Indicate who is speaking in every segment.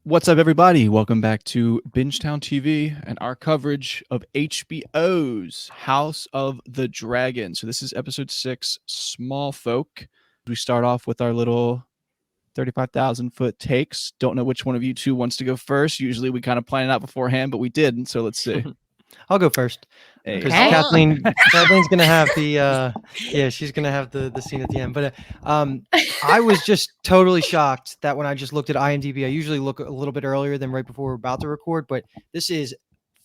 Speaker 1: What's up, everybody? Welcome back to Bingetown TV and our coverage of HBO's House of the Dragon. So this is episode 6, Smallfolk. We start off with our little 35,000-foot takes. Don't know which one of you two wants to go first. Usually we kind of plan it out beforehand, but we didn't, so let's see.
Speaker 2: I'll go first
Speaker 1: Hey,
Speaker 2: because
Speaker 3: Okay.
Speaker 2: Kathleen's gonna have the she's gonna have the scene at the end. But I was just totally shocked that when I just looked at IMDb, I usually look a little bit earlier than right before we're about to record, but this is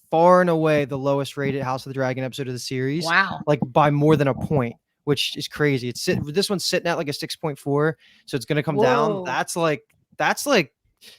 Speaker 2: far and away the lowest rated House of the Dragon episode of the series,
Speaker 3: Wow.
Speaker 2: like by more than a point, which is crazy. This one's sitting at like a 6.4, so it's gonna come down.
Speaker 3: Whoa.
Speaker 2: That's like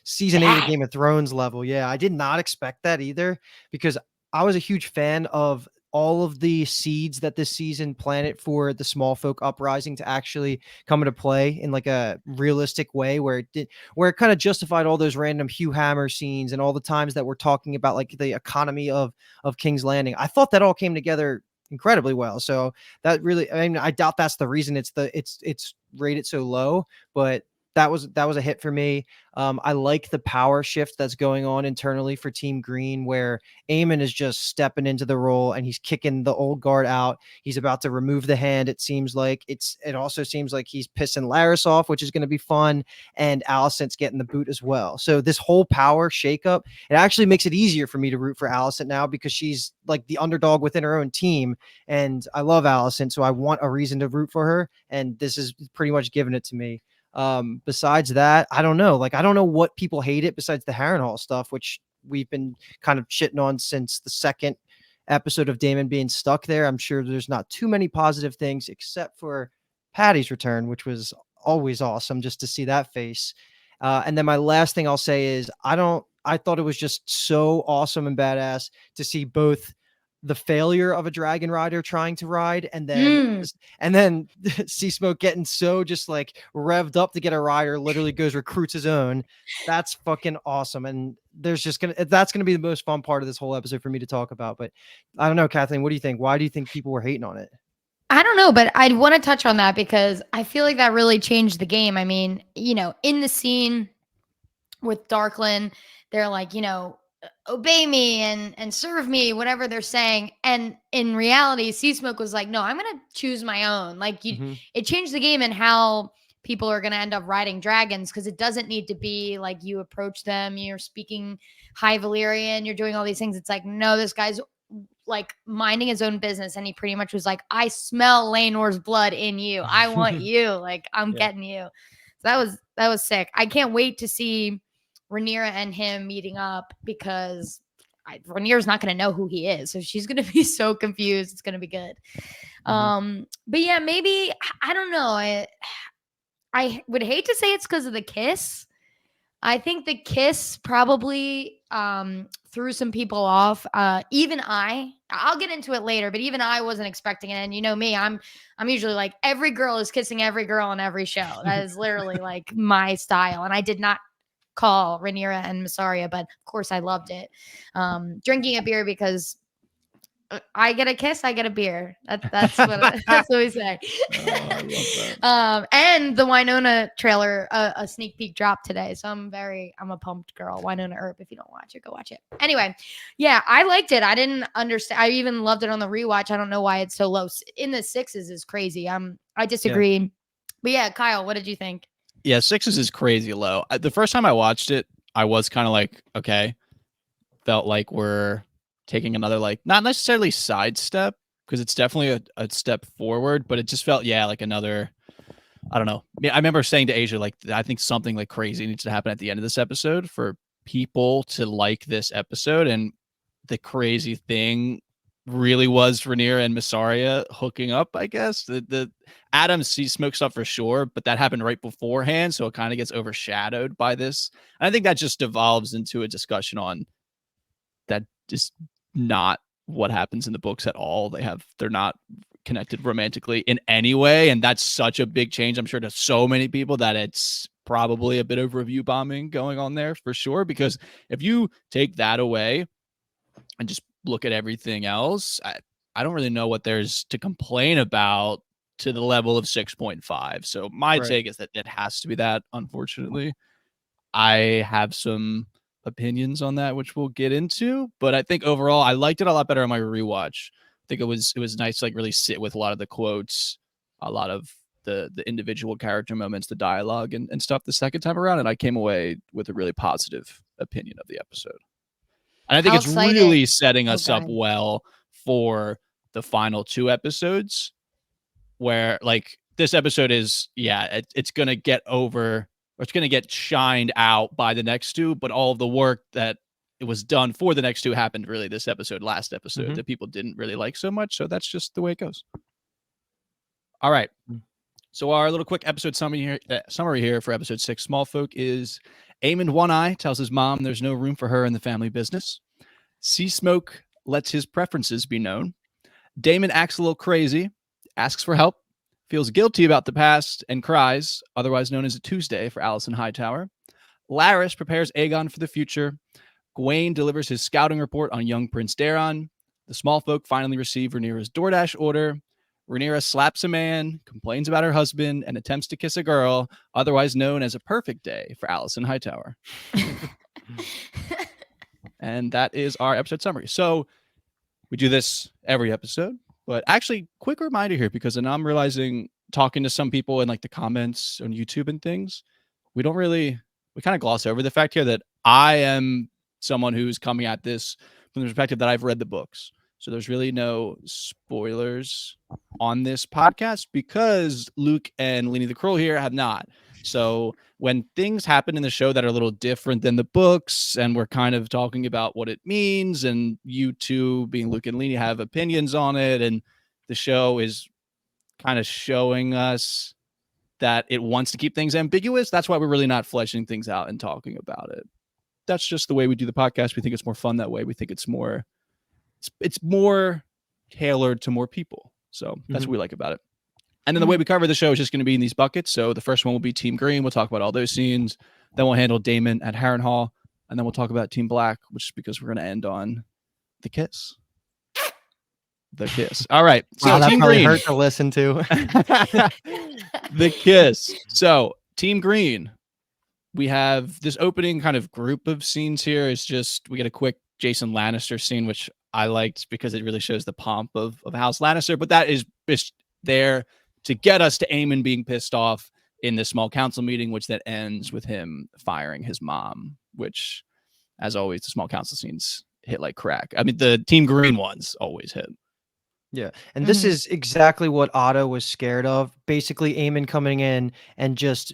Speaker 2: season 8 of Game of Thrones level. Yeah, I did not expect that either because I was a huge fan of all of the seeds that this season planted for the Smallfolk uprising to actually come into play in like a realistic way where it kind of justified all those random Hugh Hammer scenes and all the times that we're talking about like the economy of King's Landing. I thought that all came together incredibly well. So that really, I mean, I doubt that's the reason it's rated so low, but that was a hit for me. I like the power shift that's going on internally for Team Green, where Aemond is just stepping into the role and he's kicking the old guard out. He's about to remove the hand. It seems like it also seems like he's pissing Larys off, which is going to be fun. And Alicent's getting the boot as well. So this whole power shakeup, it actually makes it easier for me to root for Alicent now because she's like the underdog within her own team. And I love Alicent, so I want a reason to root for her. And this is pretty much giving it to me. Besides that, I don't know. Like, I don't know what people hate it besides the Harrenhal stuff, which we've been kind of shitting on since the second episode of Damon being stuck there. I'm sure there's not too many positive things except for Patty's return, which was always awesome just to see that face. And then my last thing I'll say is I thought it was just so awesome and badass to see both the failure of a dragon rider trying to ride and then see Smoke getting so just like revved up to get a rider, literally goes recruits his own. That's fucking awesome. And that's gonna be the most fun part of this whole episode for me to talk about. But I don't know, Kathleen, what do you think? Why do you think people were hating on it?
Speaker 3: I don't know, but I want to touch on that because I feel like that really changed the game. I mean, in the scene with Darkland, they're like, obey me and serve me, whatever they're saying. And in reality, Seasmoke was like, no, I'm going to choose my own. Like it changed the game and how people are going to end up riding dragons because it doesn't need to be like you approach them, you're speaking High Valyrian, you're doing all these things. It's like, no, this guy's like minding his own business. And he pretty much was like, I smell Laenor's blood in you. I want you. Like, I'm getting you. So that was sick. I can't wait to see Rhaenyra and him meeting up because Rhaenyra's not going to know who he is. So she's going to be so confused. It's going to be good. But yeah, maybe, I don't know. I would hate to say it's because of the kiss. I think the kiss probably threw some people off. Even I'll get into it later, but even I wasn't expecting it. And you know me, I'm usually like every girl is kissing every girl on every show. That is literally like my style. And I did not call Rhaenyra and Mysaria, but of course I loved it. Drinking a beer because I get a kiss, I get a beer. That's what we say. And the Winona trailer, a sneak peek dropped today, so I'm a pumped girl. Winona Earp. If you don't watch it, go watch it. Anyway, yeah, I liked it. I didn't understand. I even loved it on the rewatch. I don't know why it's so low. In the 6s is crazy. I disagree. Yeah. But yeah, Kyle, what did you think?
Speaker 1: Yeah, 6s is crazy low. The first time I watched it, I was kind of like, okay, felt like we're taking another, like, not necessarily sidestep, because it's definitely a step forward, but it just felt, like another, I don't know. I remember saying to Asia, like, I think something like crazy needs to happen at the end of this episode for people to like this episode. And the crazy thing really was Rhaenyra and Mysaria hooking up, I guess. The Adam Seasmoke stuff for sure, but that happened right beforehand, so it kind of gets overshadowed by this. And I think that just devolves into a discussion on that just not what happens in the books at all. They're not connected romantically in any way, and that's such a big change, I'm sure, to so many people that it's probably a bit of review bombing going on there for sure, because if you take that away and just look at everything else, I don't really know what there's to complain about to the level of 6.5. So my take is that it has to be that, unfortunately. I have some opinions on that, which we'll get into. But I think overall, I liked it a lot better on my rewatch. I think it was nice to like really sit with a lot of the quotes, a lot of the individual character moments, the dialogue and stuff the second time around, and I came away with a really positive opinion of the episode. And I think
Speaker 3: How
Speaker 1: it's
Speaker 3: excited-
Speaker 1: really setting us
Speaker 3: go
Speaker 1: up
Speaker 3: ahead.
Speaker 1: well for the final 2 episodes, where like this episode is, it's gonna get over, or it's gonna get shined out by the next 2, but all of the work that it was done for the next 2 happened really this episode, last episode, that people didn't really like so much. So that's just the way it goes. All right. So our little quick episode summary here for episode 6, Smallfolk, is Aemond One Eye tells his mom there's no room for her in the family business. Sea Smoke lets his preferences be known. Damon acts a little crazy, asks for help, feels guilty about the past, and cries, otherwise known as a Tuesday for Alicent Hightower. Larys prepares Aegon for the future. Gawain delivers his scouting report on young Prince Daeron. The Smallfolk finally receive Rhaenyra's DoorDash order. Rhaenyra slaps a man, complains about her husband, and attempts to kiss a girl, otherwise known as a perfect day for Alicent Hightower. And that is our episode summary. So we do this every episode, but actually, quick reminder here, because then I'm realizing, talking to some people in like the comments on YouTube and things, we kind of gloss over the fact here that I am someone who's coming at this from the perspective that I've read the books. So there's really no spoilers on this podcast because Luke and Lenny the Kroll here have not. So when things happen in the show that are a little different than the books, and we're kind of talking about what it means, and you two, being Luke and Lenny, have opinions on it, and the show is kind of showing us that it wants to keep things ambiguous, that's why we're really not fleshing things out and talking about it. That's just the way we do the podcast. We think it's more fun that way. We think it's more tailored to more people. So that's what we like about it. And then the way we cover the show is just going to be in these buckets. So the first one will be Team Green. We'll talk about all those scenes. Then we'll handle Damon at Harrenhal. And then we'll talk about Team Black, which is because we're going to end on the kiss. The kiss. All right. So
Speaker 2: Wow, that
Speaker 1: Team
Speaker 2: probably
Speaker 1: Green.
Speaker 2: hurt to listen to.
Speaker 1: The kiss. So Team Green, we have this opening kind of group of scenes here. It's just, we get a quick Jason Lannister scene, which I liked because it really shows the pomp of House Lannister. But that is just there to get us to Aemond being pissed off in the small council meeting, which then ends with him firing his mom, which, as always, the small council scenes hit like crack. I mean, the Team Green ones always hit.
Speaker 2: Yeah. And this is exactly what Otto was scared of. Basically, Aemond coming in and just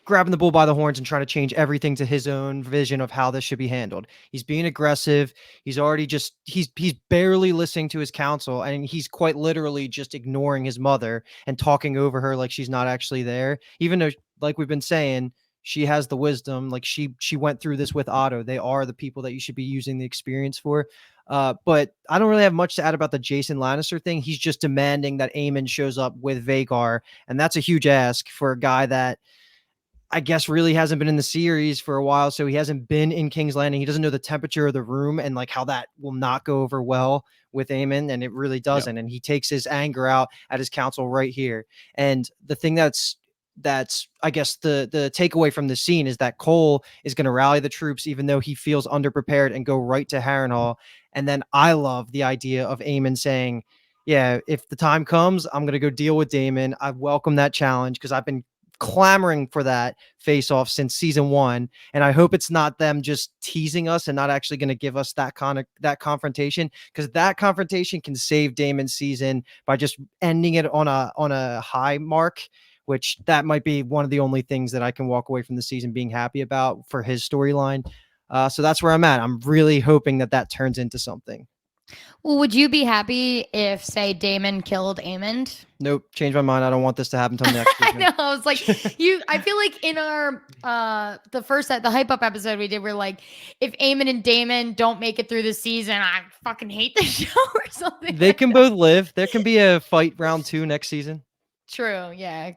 Speaker 2: grabbing the bull by the horns and trying to change everything to his own vision of how this should be handled. He's being aggressive. He's already he's barely listening to his counsel, and he's quite literally just ignoring his mother and talking over her like she's not actually there. Even though, like we've been saying, she has the wisdom, like she went through this with Otto. They are the people that you should be using the experience for. But I don't really have much to add about the Jason Lannister thing. He's just demanding that Aemond shows up with Vhagar, and that's a huge ask for a guy that I guess really hasn't been in the series for a while. So he hasn't been in King's Landing. He doesn't know the temperature of the room and like how that will not go over well with Aemond. And it really doesn't. Yeah. And he takes his anger out at his council right here. And the thing that's I guess the takeaway from the scene is that Cole is going to rally the troops, even though he feels underprepared, and go right to Harrenhal. And then I love the idea of Aemond saying, yeah, if the time comes, I'm going to go deal with Damon. I welcome that challenge because I've been clamoring for that face off since season 1, and I hope it's not them just teasing us and not actually going to give us that confrontation, because that confrontation can save Damon's season by just ending it on a high mark, which that might be one of the only things that I can walk away from the season being happy about for his storyline. So that's where I'm at. I'm really hoping that turns into something.
Speaker 3: Well, would you be happy if, say, Damon killed Aemond?
Speaker 2: Nope, change my mind. I don't want this to happen until next season.
Speaker 3: I know. I was like, I feel like in our the hype up episode we did, we're like, if Aemond and Damon don't make it through the season, I fucking hate the show or something.
Speaker 2: They can both live. There can be a fight round 2 next season.
Speaker 3: True. Yeah.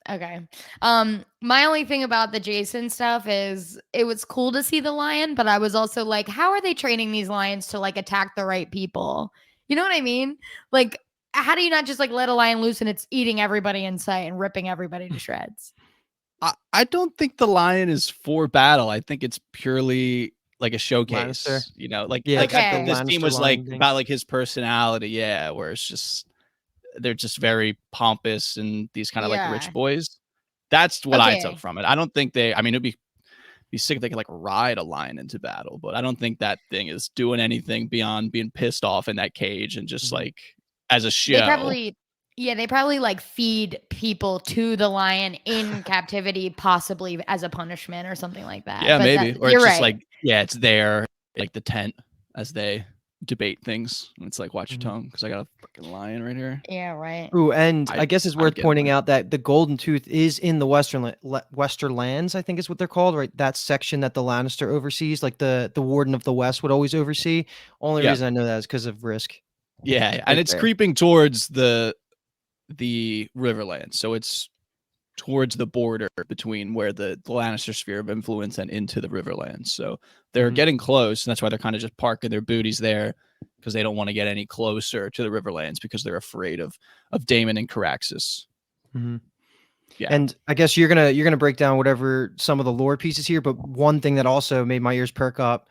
Speaker 3: Okay. My only thing about the Jason stuff is it was cool to see the lion, but I was also like, how are they training these lions to like attack the right people? You know what I mean? Like, how do you not just like let a lion loose and it's eating everybody in sight and ripping everybody to shreds?
Speaker 1: I don't think the lion is for battle. I think it's purely like a showcase.
Speaker 2: Lannister.
Speaker 1: You know, like
Speaker 2: Yeah,
Speaker 1: like
Speaker 2: it's like the
Speaker 3: Okay.
Speaker 1: this team
Speaker 2: Lannister
Speaker 1: was like
Speaker 2: lion thing.
Speaker 1: about like his personality. Yeah, where it's just they're just very pompous and these kind of like
Speaker 3: Yeah.
Speaker 1: rich boys. That's what I took
Speaker 3: Okay.
Speaker 1: from it. I don't think they. I mean, it'd be sick if they could like ride a lion into battle, but I don't think that thing is doing anything beyond being pissed off in that cage and just like as a
Speaker 3: They
Speaker 1: show.
Speaker 3: they probably like feed people to the lion in captivity, possibly as a punishment or something like that.
Speaker 1: Yeah,
Speaker 3: But
Speaker 1: maybe. Or
Speaker 3: you're
Speaker 1: it's just
Speaker 3: right.
Speaker 1: like, yeah, it's there, like the tent as they debate things. And it's like, watch your tongue because I got a freaking lion right here.
Speaker 3: Yeah, right.
Speaker 2: Ooh, and I guess it's
Speaker 1: I would
Speaker 2: worth
Speaker 1: get
Speaker 2: pointing
Speaker 1: annoyed.
Speaker 2: out that the Golden Tooth is in the Western Lands, I think is what they're called, right? That section that the Lannister oversees, like the Warden of the West would always oversee. Only
Speaker 1: Yeah.
Speaker 2: reason I know that is because of Risk.
Speaker 1: Yeah, and
Speaker 2: Right
Speaker 1: it's
Speaker 2: there.
Speaker 1: creeping towards the Riverlands. So it's towards the border between where the Lannister sphere of influence and into the Riverlands. So they're
Speaker 2: Mhm.
Speaker 1: getting close, and that's why they're kind of just parking their booties there because they don't want to get any closer to the Riverlands because they're afraid of Damon and Caraxes.
Speaker 2: Mhm.
Speaker 1: Yeah.
Speaker 2: And I guess you're gonna break down whatever some of the lore pieces here, but one thing that also made my ears perk up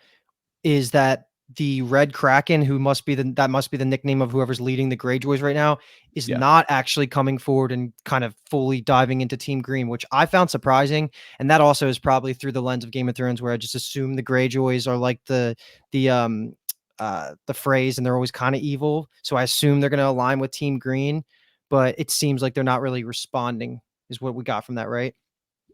Speaker 2: is that the Red Kraken, who must be the nickname of whoever's leading the Greyjoys right now, is
Speaker 1: Yeah.
Speaker 2: not actually coming forward and kind of fully diving into Team Green, which I found surprising. And that also is probably through the lens of Game of Thrones, where I just assume the Greyjoys are like the phrase, and they're always kind of evil. So I assume they're going to align with Team Green, but it seems like they're not really responding. Is what we got from that, right?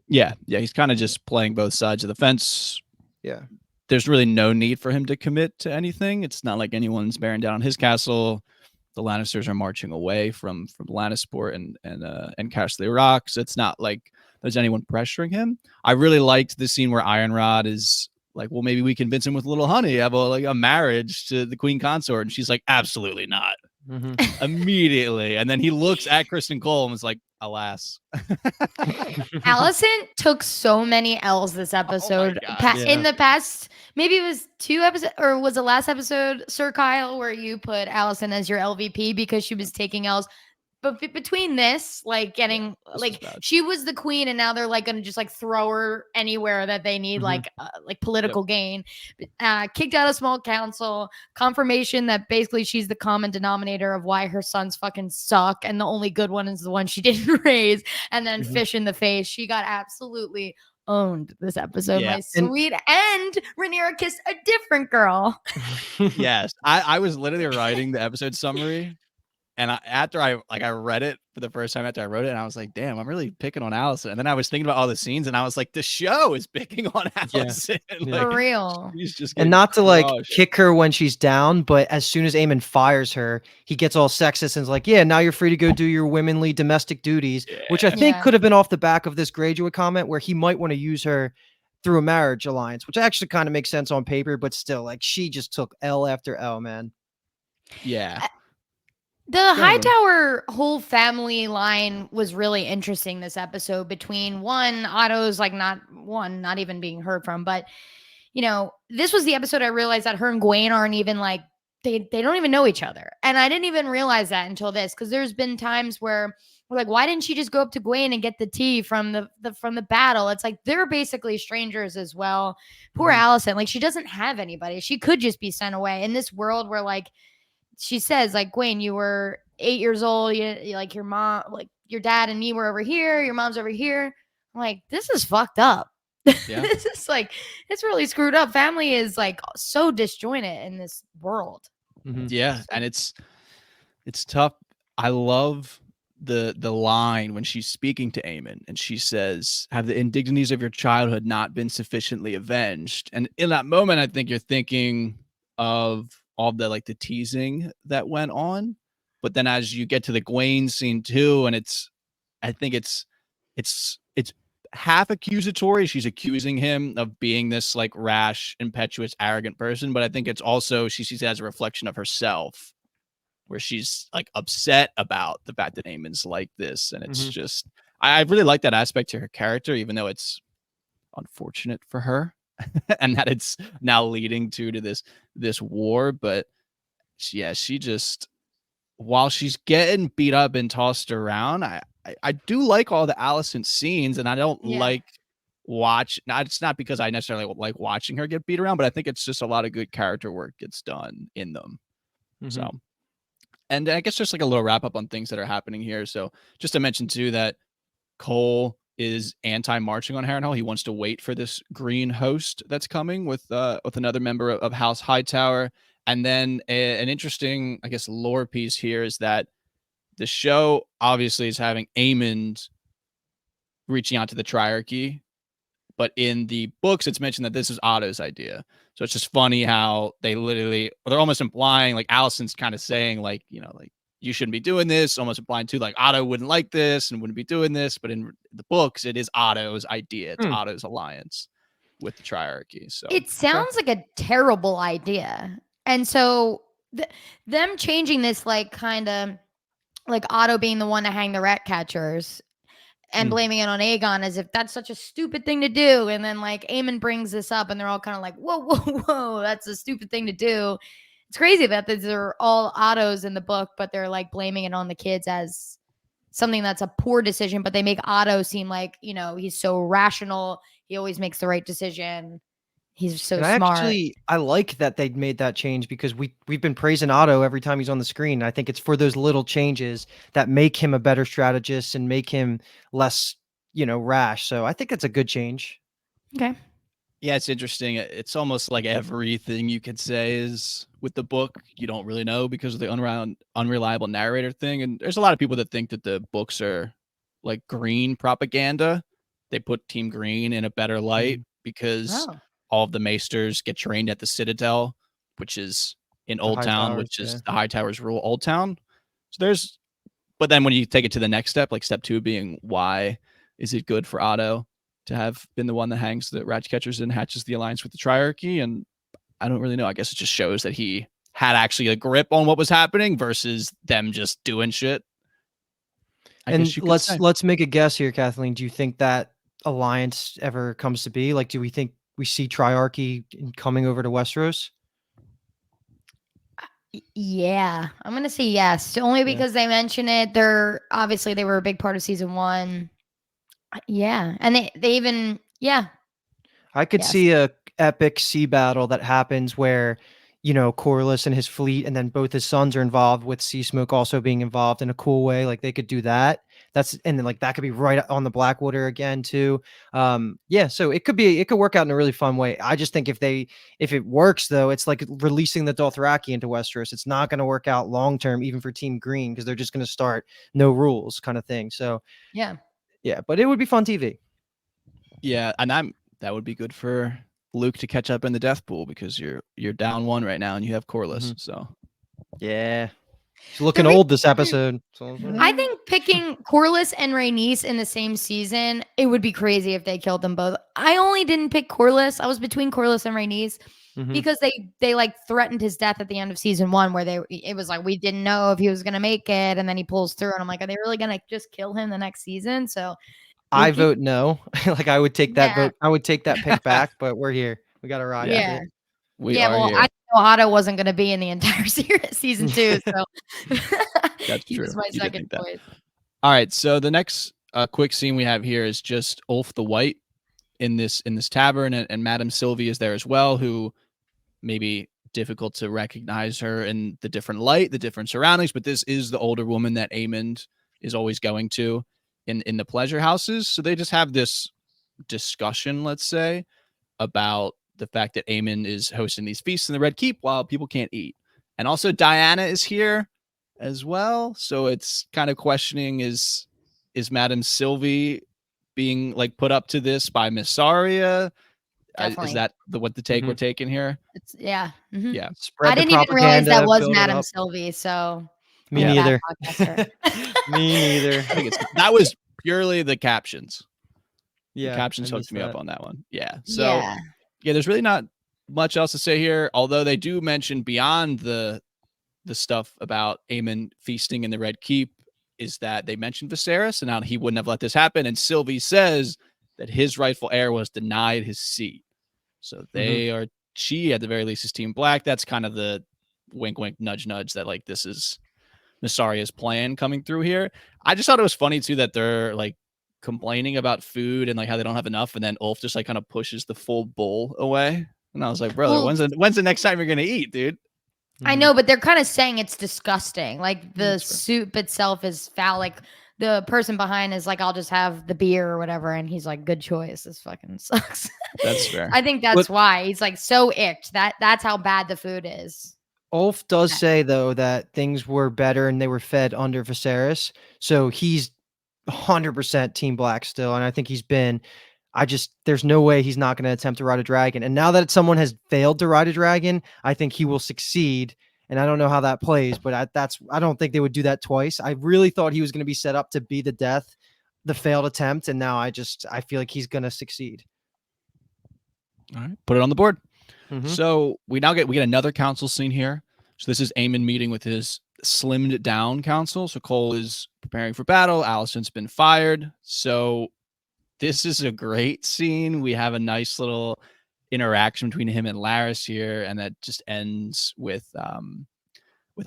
Speaker 1: Yeah. He's kind of just playing both sides of the fence.
Speaker 2: Yeah.
Speaker 1: There's really no need for him to commit to anything. It's not like anyone's bearing down on his castle. The Lannisters are marching away from Lannisport and Castle Rock. So it's not like there's anyone pressuring him. I really liked the scene where Ironrod is like, well, maybe we convince him with a little honey, have a marriage to the queen consort. And she's like, absolutely not. Immediately. And then he looks at Kristen Cole and was like, alas.
Speaker 3: Alicent took so many L's this episode.
Speaker 1: God,
Speaker 3: In the past, maybe it was 2 episodes, or was the last episode, Sir Kyle, where you put Alicent as your LVP because she was taking L's. But between this, like getting she was the queen, and now they're like gonna just like throw her anywhere that they need like political gain. Kicked out of small council, confirmation that basically she's the common denominator of why her sons fucking suck, and the only good one is the one she didn't raise. And then fish in the face. She got absolutely owned this episode.
Speaker 1: Yeah.
Speaker 3: My sweet, and Rhaenyra kissed a different girl.
Speaker 1: Yes, I was literally writing the episode summary. And after I read it for the first time after I wrote it, and I was like, damn, I'm really picking on Alicent. And then I was thinking about all the scenes, and I was like, the show is picking on Alicent.
Speaker 2: Yeah.
Speaker 3: For real.
Speaker 1: She's just
Speaker 2: And not to like
Speaker 1: crushed.
Speaker 2: kick her when she's down, but as soon as Aemond fires her, he gets all sexist and is like, yeah, now you're free to go do your womanly domestic duties, which I think
Speaker 3: Yeah.
Speaker 2: could have been off the back of this Greyjoy comment where he might want to use her through a marriage alliance, which actually kind of makes sense on paper, but still, like, she just took L after L, man.
Speaker 1: Yeah.
Speaker 3: The Hightower whole family line was really interesting this episode, between one, Otto's like not even being heard from, but you know, this was the episode I realized that her and Gwaine aren't even like, they don't even know each other. And I didn't even realize that until this, because there's been times where we're like, why didn't she just go up to Gwaine and get the tea from the battle? It's like they're basically strangers as well. Poor Alicent, like she doesn't have anybody. She could just be sent away in this world where, like, she says, like, Gwaine, you were 8 years old. You like your mom, like your dad and me were over here. Your mom's over here. I'm like, this is fucked up.
Speaker 1: Yeah.
Speaker 3: This is like, it's really screwed up. Family is like so disjointed in this world.
Speaker 1: Yeah. And it's tough. I love the line when she's speaking to Aemond and she says, have the indignities of your childhood not been sufficiently avenged? And in that moment, I think you're thinking of all the like the teasing that went on. But then as you get to the Gwaine scene too, and I think it's half accusatory. She's accusing him of being this like rash, impetuous, arrogant person. But I think it's also, she sees it as a reflection of herself, where she's like upset about the fact that Aemond's like this. And it's just, I really like that aspect to her character, even though it's unfortunate for her and that it's now leading to this war. But yeah, she just, while she's getting beat up and tossed around, I do like all the Alicent scenes, and I don't
Speaker 3: Yeah.
Speaker 1: like it's not because I necessarily like watching her get beat around, but I think it's just a lot of good character work gets done in them. So, and I guess just like a little wrap up on things that are happening here. So just to mention too that Cole is anti-marching on Harrenhal. He wants to wait for this green host that's coming with another member of House Hightower. And then an interesting, I guess, lore piece here is that the show obviously is having Aemond reaching out to the Triarchy, but in the books, it's mentioned that this is Otto's idea. So it's just funny how they're almost implying, like Alicent's kind of saying, like, like you shouldn't be doing this, almost implying too, like Otto wouldn't like this and wouldn't be doing this. But in the books, it is Otto's idea. It's Otto's alliance with the Triarchy. So
Speaker 3: it sounds like a terrible idea. And so them changing this, like, kind of like Otto being the one to hang the rat catchers and blaming it on Aegon as if that's such a stupid thing to do. And then like Aemond brings this up and they're all kind of like, whoa, that's a stupid thing to do. It's crazy that these are all Ottos in the book, but they're like blaming it on the kids as something that's a poor decision. But they make Otto seem like, he's so rational. He always makes the right decision. He's so smart.
Speaker 2: I like that they made that change because we've been praising Otto every time he's on the screen. I think it's for those little changes that make him a better strategist and make him less, rash. So I think it's a good change.
Speaker 3: Okay.
Speaker 1: Yeah, it's interesting. It's almost like everything you could say is with the book, you don't really know because of the unreliable narrator thing. And there's a lot of people that think that the books are like green propaganda. They put Team Green in a better light because all of the Maesters get trained at the Citadel, which is in Old Town, which is the High Towers rule Old Town. So but then when you take it to the next step, like step 2 being why is it good for Otto to have been the one that hangs the rat catchers and hatches the alliance with the Triarchy? And I don't really know. I guess it just shows that he had actually a grip on what was happening versus them just doing shit.
Speaker 2: And let's make a guess here, Kathleen. Do you think that alliance ever comes to be? Like, do we think we see Triarchy coming over to Westeros?
Speaker 3: Yeah, I'm gonna say yes, only because they mention it. They were a big part of season 1. Yeah, and they even
Speaker 2: I could see a epic sea battle that happens where Corlys and his fleet, and then both his sons are involved, with Sea Smoke also being involved in a cool way. Like they could do that. And then like that could be right on the Blackwater again too. So it could work out in a really fun way. I just think if it works though, it's like releasing the Dothraki into Westeros. It's not going to work out long term, even for Team Green, because they're just going to start no rules kind of thing. So yeah, but it would be fun TV.
Speaker 1: Yeah, and that would be good for Luke to catch up in the death pool because you're down 1 right now and you have Corlys. So
Speaker 2: yeah, she's looking old this episode.
Speaker 3: I think picking Corlys and Rhaenys in the same season, it would be crazy if they killed them both. I only didn't pick Corlys. I was between Corlys and Rhaenys because they like threatened his death at the end of season 1, where it was like we didn't know if he was gonna make it, and then he pulls through, and I'm like, are they really gonna just kill him the next season? So
Speaker 2: I vote no. Like I would take that vote. I would take that pick back, but we're here. We got to ride.
Speaker 3: Yeah.
Speaker 1: We are here.
Speaker 3: I know Otto wasn't going to be in the entire season 2, so
Speaker 1: that's
Speaker 3: he
Speaker 1: true.
Speaker 3: was my second choice.
Speaker 1: All right, so the next quick scene we have here is just Ulf the White in this tavern, and Madame Sylvie is there as well, who may be difficult to recognize her in the different light, the different surroundings, but this is the older woman that Aemond is always going to in the pleasure houses. So they just have this discussion, let's say, about the fact that Aemond is hosting these feasts in the Red Keep while people can't eat. And also Diana is here as well. So it's kind of questioning, is Madame Sylvie being like put up to this by Mysaria? Is that what the take we're taking here?
Speaker 3: Yeah.
Speaker 2: Spread
Speaker 3: I didn't even realize that was Madame Sylvie. So
Speaker 2: me neither. Me neither.
Speaker 1: I think that was purely the captions.
Speaker 2: Yeah,
Speaker 1: the captions hooked me up on that one. Yeah. So there's really not much else to say here, although they do mention beyond the stuff about Aemond feasting in the Red Keep is that they mentioned Viserys and how he wouldn't have let this happen. And Sylvie says that his rightful heir was denied his seat. So she at the very least is Team Black. That's kind of the wink, wink, nudge, nudge that like this is Mysaria's plan coming through here. I just thought it was funny too that they're like complaining about food and like how they don't have enough, and then Ulf just like kind of pushes the full bowl away. And I was like, brother,
Speaker 3: Well,
Speaker 1: when's the next time you're gonna eat, dude?
Speaker 3: I know, but they're kind of saying it's disgusting. Like the
Speaker 1: That's fair.
Speaker 3: soup itself is foul. Like the person behind is like, I'll just have the beer or whatever. And he's like, good choice. This fucking sucks.
Speaker 1: That's fair.
Speaker 3: I think that's why he's like so icked. That's how bad the food is.
Speaker 2: Ulf does say though that things were better and they were fed under Viserys. So he's 100% Team Black still. And I think there's no way he's not going to attempt to ride a dragon. And now that someone has failed to ride a dragon, I think he will succeed. And I don't know how that plays, but I don't think they would do that twice. I really thought he was going to be set up to be the failed attempt. And now I feel like he's going to succeed.
Speaker 1: All right, put it on the board.
Speaker 2: Mhm.
Speaker 1: So we get another council scene here. So this is Aemond meeting with his slimmed down council. So Cole is preparing for battle. Alicent's been fired. So this is a great scene. We have a nice little interaction between him and Larys here, and that just ends with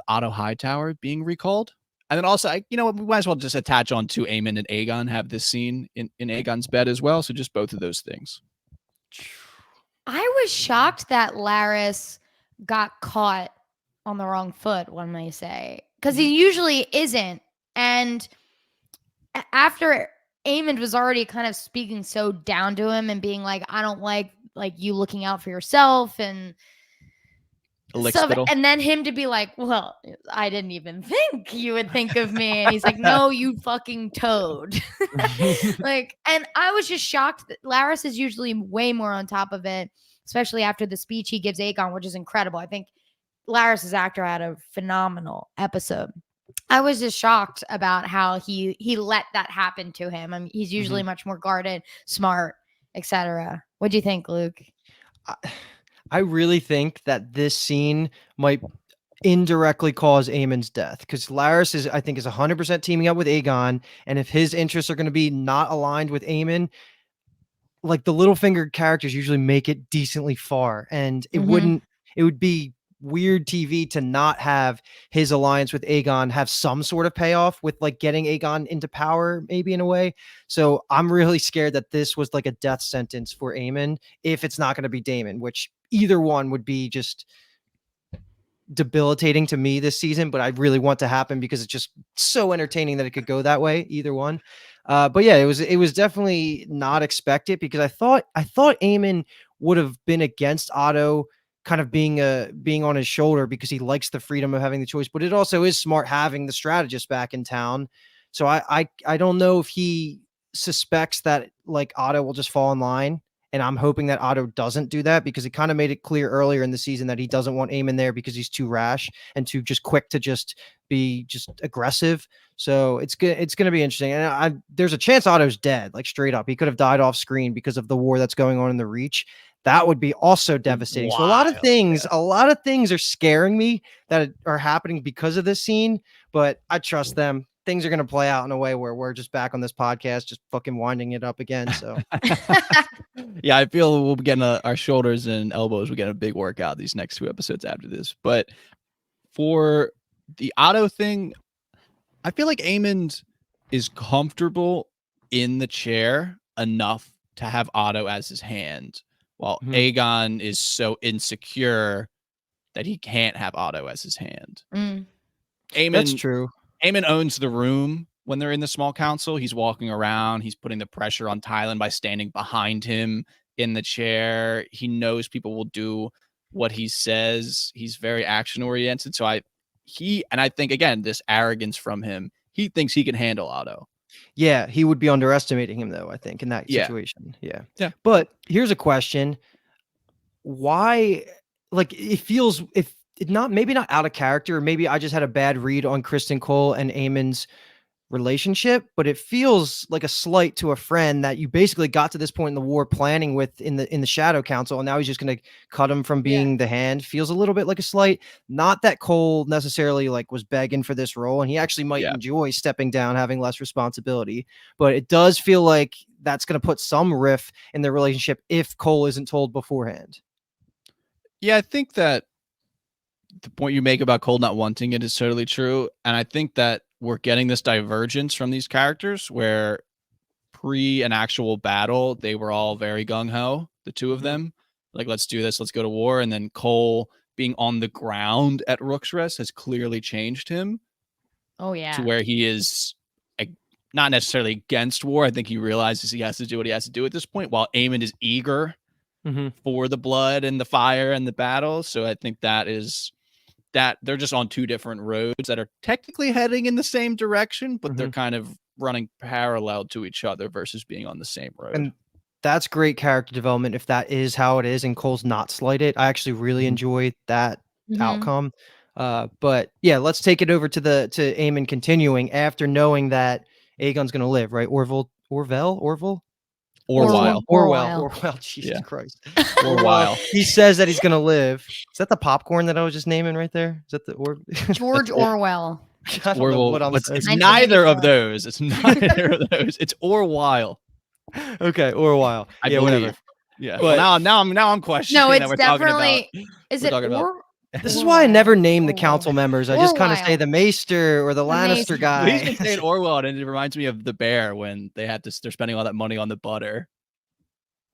Speaker 1: Otto Hightower being recalled. And then also, we might as well just attach on to Aemond and Aegon have this scene in Aegon's bed as well. So just both of those things.
Speaker 3: I was shocked that Larys got caught on the wrong foot, one may say, because he usually isn't. And after Aemond was already kind of speaking so down to him and being like, I don't like you looking out for yourself and stuff. And then him to be like, well, I didn't even think you would think of me. And he's like, no, you fucking toad. And I was just shocked that Larys is usually way more on top of it, especially after the speech he gives Aegon, which is incredible. I think Larys's actor had a phenomenal episode. I was just shocked about how he let that happen to him. I mean, he's usually much more guarded, smart, etc. What do you think, Luke?
Speaker 2: I really think that this scene might indirectly cause Aemon's death because Larys is 100% teaming up with Aegon, and if his interests are going to be not aligned with Aemon, like the Littlefinger characters usually make it decently far, and it would be weird TV to not have his alliance with Aegon have some sort of payoff with like getting Aegon into power, maybe in a way. So I'm really scared that this was like a death sentence for Aemon if it's not going to be Damon, which either one would be just debilitating to me this season, but I really want to happen because it's just so entertaining that it could go that way, either one. But yeah, it was definitely not expected because I thought Aemon would have been against Otto kind of being on his shoulder because he likes the freedom of having the choice, but it also is smart having the strategist back in town. So I don't know if he suspects that like Otto will just fall in line. And I'm hoping that Otto doesn't do that because he kind of made it clear earlier in the season that he doesn't want Aemon there because he's too rash and too just quick to just be just aggressive. So it's going to be interesting. And there's a chance Otto's dead, like straight up. He could have died off screen because of the war that's going on in the Reach. That would be also devastating. So a lot of things are scaring me that are happening because of this scene, but I trust them. Things are going to play out in a way where we're just back on this podcast, just fucking winding it up again. So
Speaker 1: yeah, I feel we'll be getting our shoulders and elbows. We're getting a big workout these next 2 episodes after this. But for the Otto thing, I feel like Aemond is comfortable in the chair enough to have Otto as his hand, while Aegon is so insecure that he can't have Otto as his hand.
Speaker 2: That's true.
Speaker 1: Aemond owns the room when they're in the small council. He's walking around. He's putting the pressure on Tylan by standing behind him in the chair. He knows people will do what he says. He's very action oriented. So I think, again, this arrogance from him, he thinks he can handle Otto.
Speaker 2: Yeah, he would be underestimating him, though, I think, in that situation. Yeah. But here's a question. Why, like, it feels, maybe not out of character, maybe I just had a bad read on Kristen Cole and Aemon's relationship, but it feels like a slight to a friend that you basically got to this point in the war planning with in the Shadow Council, and now he's just going to cut him from being the hand. Feels a little bit like a slight. Not that Cole necessarily like was begging for this role, and he actually might enjoy stepping down, having less responsibility, but it does feel like that's going to put some riff in the relationship if Cole isn't told beforehand.
Speaker 1: Yeah, I think that the point you make about Cole not wanting it is totally true. And I think that we're getting this divergence from these characters where pre an actual battle, they were all very gung-ho, the two of them. Like, let's do this, let's go to war. And then Cole being on the ground at Rook's Rest has clearly changed him
Speaker 3: Oh yeah.
Speaker 1: to where he is not necessarily against war. I think he realizes he has to do what he has to do at this point, while Aemond is eager for the blood and the fire and the battle. So I think that they're just on two different roads that are technically heading in the same direction, but they're kind of running parallel to each other versus being on the same road.
Speaker 2: And that's great character development if that is how it is, and Cole's not slighted. I actually really enjoy that outcome. But yeah, let's take it over to Aemond continuing after knowing that Aegon's going to live, right? Orville. Jesus Christ.
Speaker 1: Orwell.
Speaker 2: He says that he's going to live. Is that the popcorn that I was just naming right there? Is that the
Speaker 3: George Orwell?
Speaker 2: I don't know what I'm
Speaker 1: It's
Speaker 2: saying.
Speaker 1: neither of those. It's neither of those. It's Orwell.
Speaker 2: Okay, Orwell. Yeah, whatever.
Speaker 1: Yeah.
Speaker 2: But
Speaker 1: well, now I'm questioning.
Speaker 3: No,
Speaker 1: that
Speaker 3: it's
Speaker 1: we're talking
Speaker 3: definitely.
Speaker 1: about-
Speaker 3: Is
Speaker 1: we're
Speaker 3: it
Speaker 1: talking about-
Speaker 3: or?
Speaker 2: this is why I never name the council
Speaker 3: Orwell.
Speaker 2: members. I just kind of say
Speaker 3: Orwell.
Speaker 2: the Maester or the Lannister
Speaker 3: Maester.
Speaker 2: guy.
Speaker 1: But he's been saying Orwell, and it reminds me of the Bear when they're spending all that money on the butter.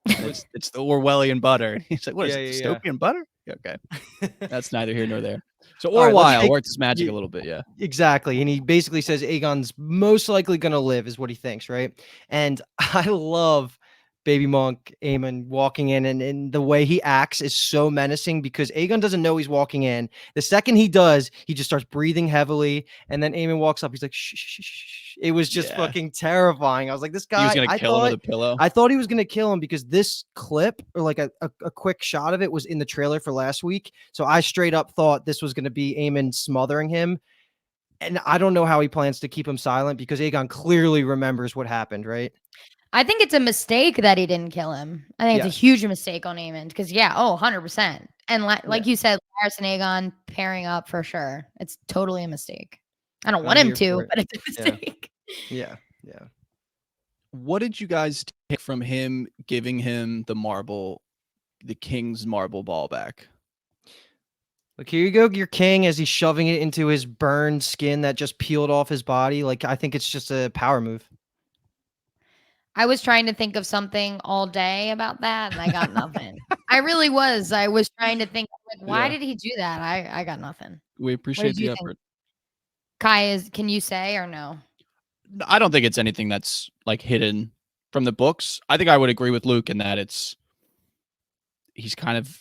Speaker 1: It's the Orwellian butter. He's like, what is it, dystopian butter? Yeah, okay. That's neither here nor there. So
Speaker 2: All right, let's
Speaker 1: Orwell
Speaker 2: take-
Speaker 1: worked his magic a little bit, yeah.
Speaker 2: Exactly. And he basically says Aegon's most likely going to live is what he thinks, right? And I love Baby Monk Aemond walking in, and the way he acts is so menacing because Aegon doesn't know he's walking in. The second he does, he just starts breathing heavily, and then Aemond walks up. He's like, shh, shh, shh, shh. It was just fucking terrifying. I was like, this guy.
Speaker 1: He was gonna kill him with a pillow.
Speaker 2: I thought he was gonna kill him because this clip, or like a quick shot of it, was in the trailer for last week. So I straight up thought this was gonna be Aemond smothering him. And I don't know how he plans to keep him silent because Aegon clearly remembers what happened, right?
Speaker 3: I think it's a mistake that he didn't kill him. I think it's a huge mistake on Aemond because 100%. And like you said, Larys and Aegon pairing up for sure. It's totally a mistake. I don't want him to, but it's a mistake.
Speaker 2: Yeah.
Speaker 1: What did you guys take from him giving him the king's marble ball back?
Speaker 2: Look, here you go, your king, as he's shoving it into his burned skin that just peeled off his body. Like, I think it's just a power move.
Speaker 3: I was trying to think of something all day about that, and I got nothing. I really was. I was trying to think, like, why did he do that? I got nothing.
Speaker 1: We appreciate the
Speaker 3: you
Speaker 1: effort.
Speaker 3: Kai, can you say or no?
Speaker 1: I don't think it's anything that's like hidden from the books. I think I would agree with Luke in that he's kind of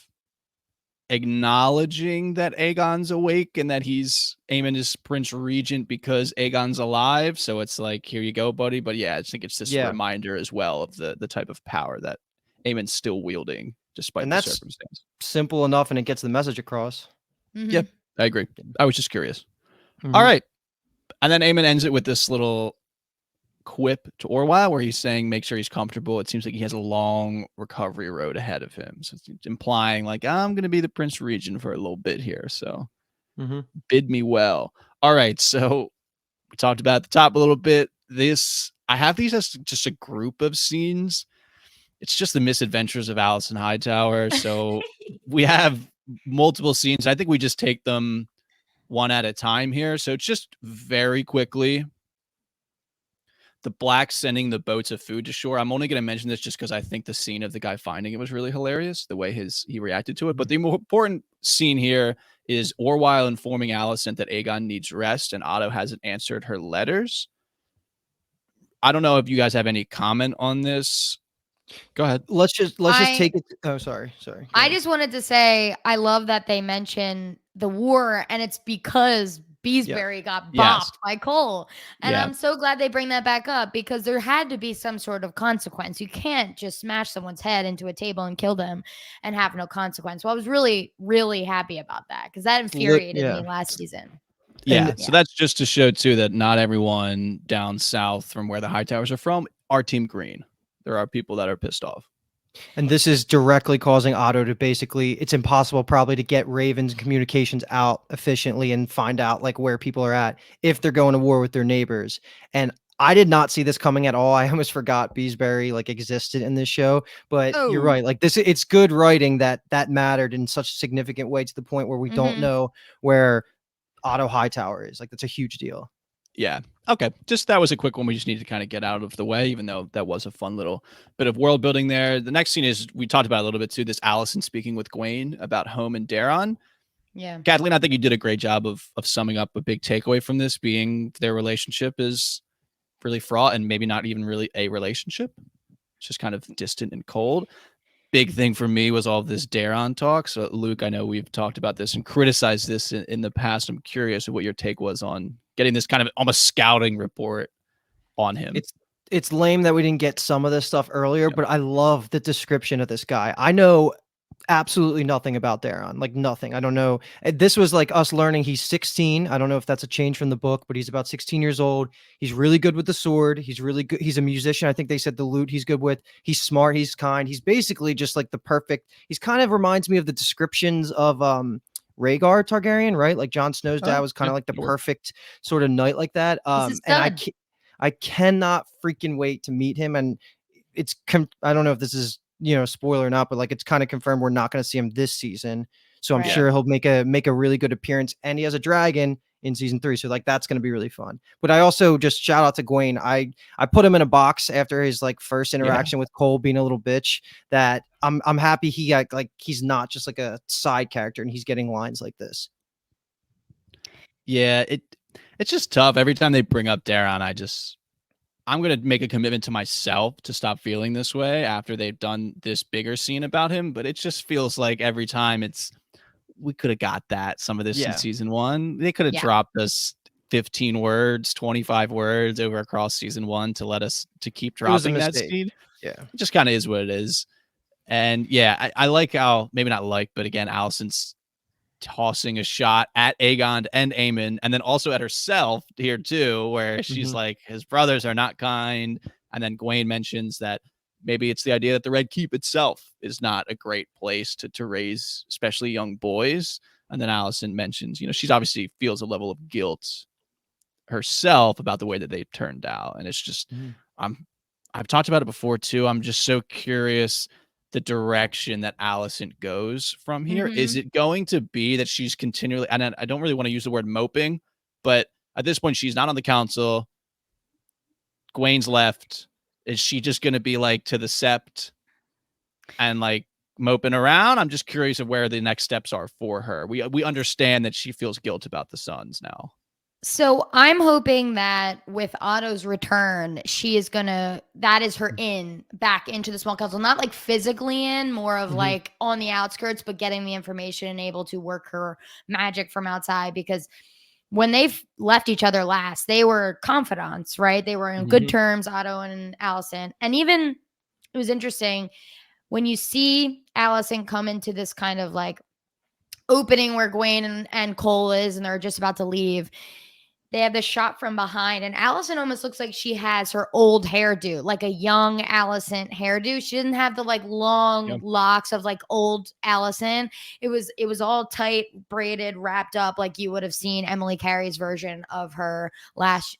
Speaker 1: acknowledging that Aegon's awake and that Aemond is Prince Regent because Aegon's alive. So it's like, here you go, buddy. But yeah, I think it's this reminder as well of the type of power that Aemond's still wielding despite the circumstance.
Speaker 2: Simple enough, and it gets the message across.
Speaker 1: Yep, I agree. I was just curious. All right. And then Aemond ends it with this little quip to Orwell where he's saying, make sure he's comfortable. It seems like he has a long recovery road ahead of him. So it's implying like, I'm going to be the Prince Regent for a little bit here. So bid me well. All right. So we talked about at the top a little bit. I have these as just a group of scenes. It's just the misadventures of Alicent Hightower. So we have multiple scenes. I think we just take them one at a time here. So it's just very quickly. The Blacks sending the boats of food to shore. I'm only going to mention this just because I think the scene of the guy finding it was really hilarious, the way he reacted to it. But the more important scene here is Orwell informing Alicent that Aegon needs rest and Otto hasn't answered her letters. I don't know if you guys have any comment on this. Go ahead.
Speaker 2: Let's just take it. Oh, sorry.
Speaker 3: I just wanted to say I love that they mention the war, and it's because Beesbury got bopped by Cole. And I'm so glad they bring that back up because there had to be some sort of consequence. You can't just smash someone's head into a table and kill them and have no consequence. So I was really, really happy about that because that infuriated me last season.
Speaker 1: Yeah. So that's just to show too that not everyone down south from where the Hightowers are from are Team Green. There are people that are pissed off.
Speaker 2: And this is directly causing Otto to basically, it's impossible probably to get Raven's communications out efficiently and find out like where people are at if they're going to war with their neighbors. And I did not see this coming at all. I almost forgot Beesbury like existed in this show, but you're
Speaker 1: Oh.
Speaker 2: right. Like this, it's good writing that mattered in such a significant way to the point where we don't know where Otto Hightower is. Like that's a huge deal.
Speaker 1: Yeah. Okay. Just that was a quick one. We just need to kind of get out of the way, even though that was a fun little bit of world building there. The next scene is we talked about a little bit too. This Alicent speaking with Gwaine about home and Daron.
Speaker 3: Yeah.
Speaker 1: Kathleen, I think you did a great job of summing up a big takeaway from this being their relationship is really fraught and maybe not even really a relationship. It's just kind of distant and cold. Big thing for me was all of this Daron talk. So, Luke, I know we've talked about this and criticized this in the past. I'm curious what your take was on getting this kind of almost scouting report on him.
Speaker 2: It's lame that we didn't get some of this stuff earlier, but I love the description of this guy. I know absolutely nothing about Daron, like nothing. I don't know. This was like us learning he's 16. I don't know if that's a change from the book, but he's about 16 years old. He's really good with the sword. He's really good. He's a musician. I think they said the lute he's good with. He's smart. He's kind. He's basically just like the perfect. He's kind of reminds me of the descriptions of Rhaegar Targaryen, right? Like Jon Snow's dad was kind of like the perfect sort of knight like that. And I cannot freaking wait to meet him. And it's I don't know if this is spoiler or not, but like it's kind of confirmed we're not going to see him this season. So I'm sure he'll make a really good appearance, and he has a dragon in season 3. So like that's going to be really fun. But I also just shout out to Gwaine. I put him in a box after his like first interaction with Cole being a little bitch, that I'm happy he got like he's not just like a side character and he's getting lines like this.
Speaker 1: Yeah, it's just tough. Every time they bring up Daron, I'm going to make a commitment to myself to stop feeling this way after they've done this bigger scene about him. But it just feels like every time we could have got some of this in season 1. They could have dropped us 15 words, 25 words over across season 1 to let us to keep dropping that speed.
Speaker 2: Yeah.
Speaker 1: It just kind of is what it is. And I like how, maybe not like, but again, Alicent's tossing a shot at Aegon and Aemond, and then also at herself here too, where she's like, his brothers are not kind. And then Gwaine mentions that maybe it's the idea that the Red Keep itself is not a great place to raise, especially young boys. And then Alicent mentions, she's obviously feels a level of guilt herself about the way that they turned out. And it's just, I've talked about it before too. I'm just so curious the direction that Alicent goes from here. Is it going to be that she's continually, and I don't really want to use the word moping, but at this point, she's not on the council. Gwaine's left. Is she just going to be like to the sept and like moping around? I'm just curious of where the next steps are for her. We understand that she feels guilt about the sons now.
Speaker 3: So I'm hoping that with Otto's return, that is her in back into the small council, not like physically in, more of like on the outskirts, but getting the information and able to work her magic from outside. Because when they've left each other last, they were confidants, right? They were in good terms, Otto and Alicent. And even it was interesting when you see Alicent come into this kind of like opening where Gwaine and Cole is, and they're just about to leave. They have the shot from behind, and Alicent almost looks like she has her old hairdo, like a young Alicent hairdo. She didn't have the like long locks of like old Alicent. It was all tight, braided, wrapped up like you would have seen Emily Carey's version of her last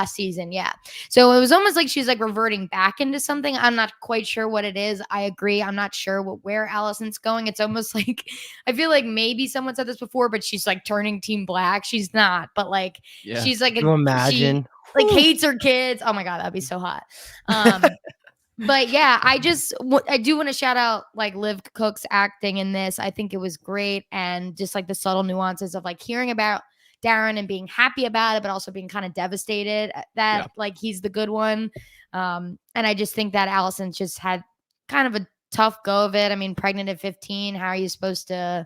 Speaker 3: season. Yeah. So it was almost like she's like reverting back into something. I'm not quite sure what it is. I agree. I'm not sure where Alicent's going. It's almost like, I feel like maybe someone said this before, but she's like turning Team Black. She's not, but like, she's like,
Speaker 2: can you imagine?
Speaker 3: She like hates her kids. Oh my God, that'd be so hot. But yeah, I do want to shout out like Liv Cook's acting in this. I think it was great. And just like the subtle nuances of like hearing about Daron and being happy about it, but also being kind of devastated that like he's the good one. And I just think that Alicent just had kind of a tough go of it. I mean, pregnant at 15, how are you supposed to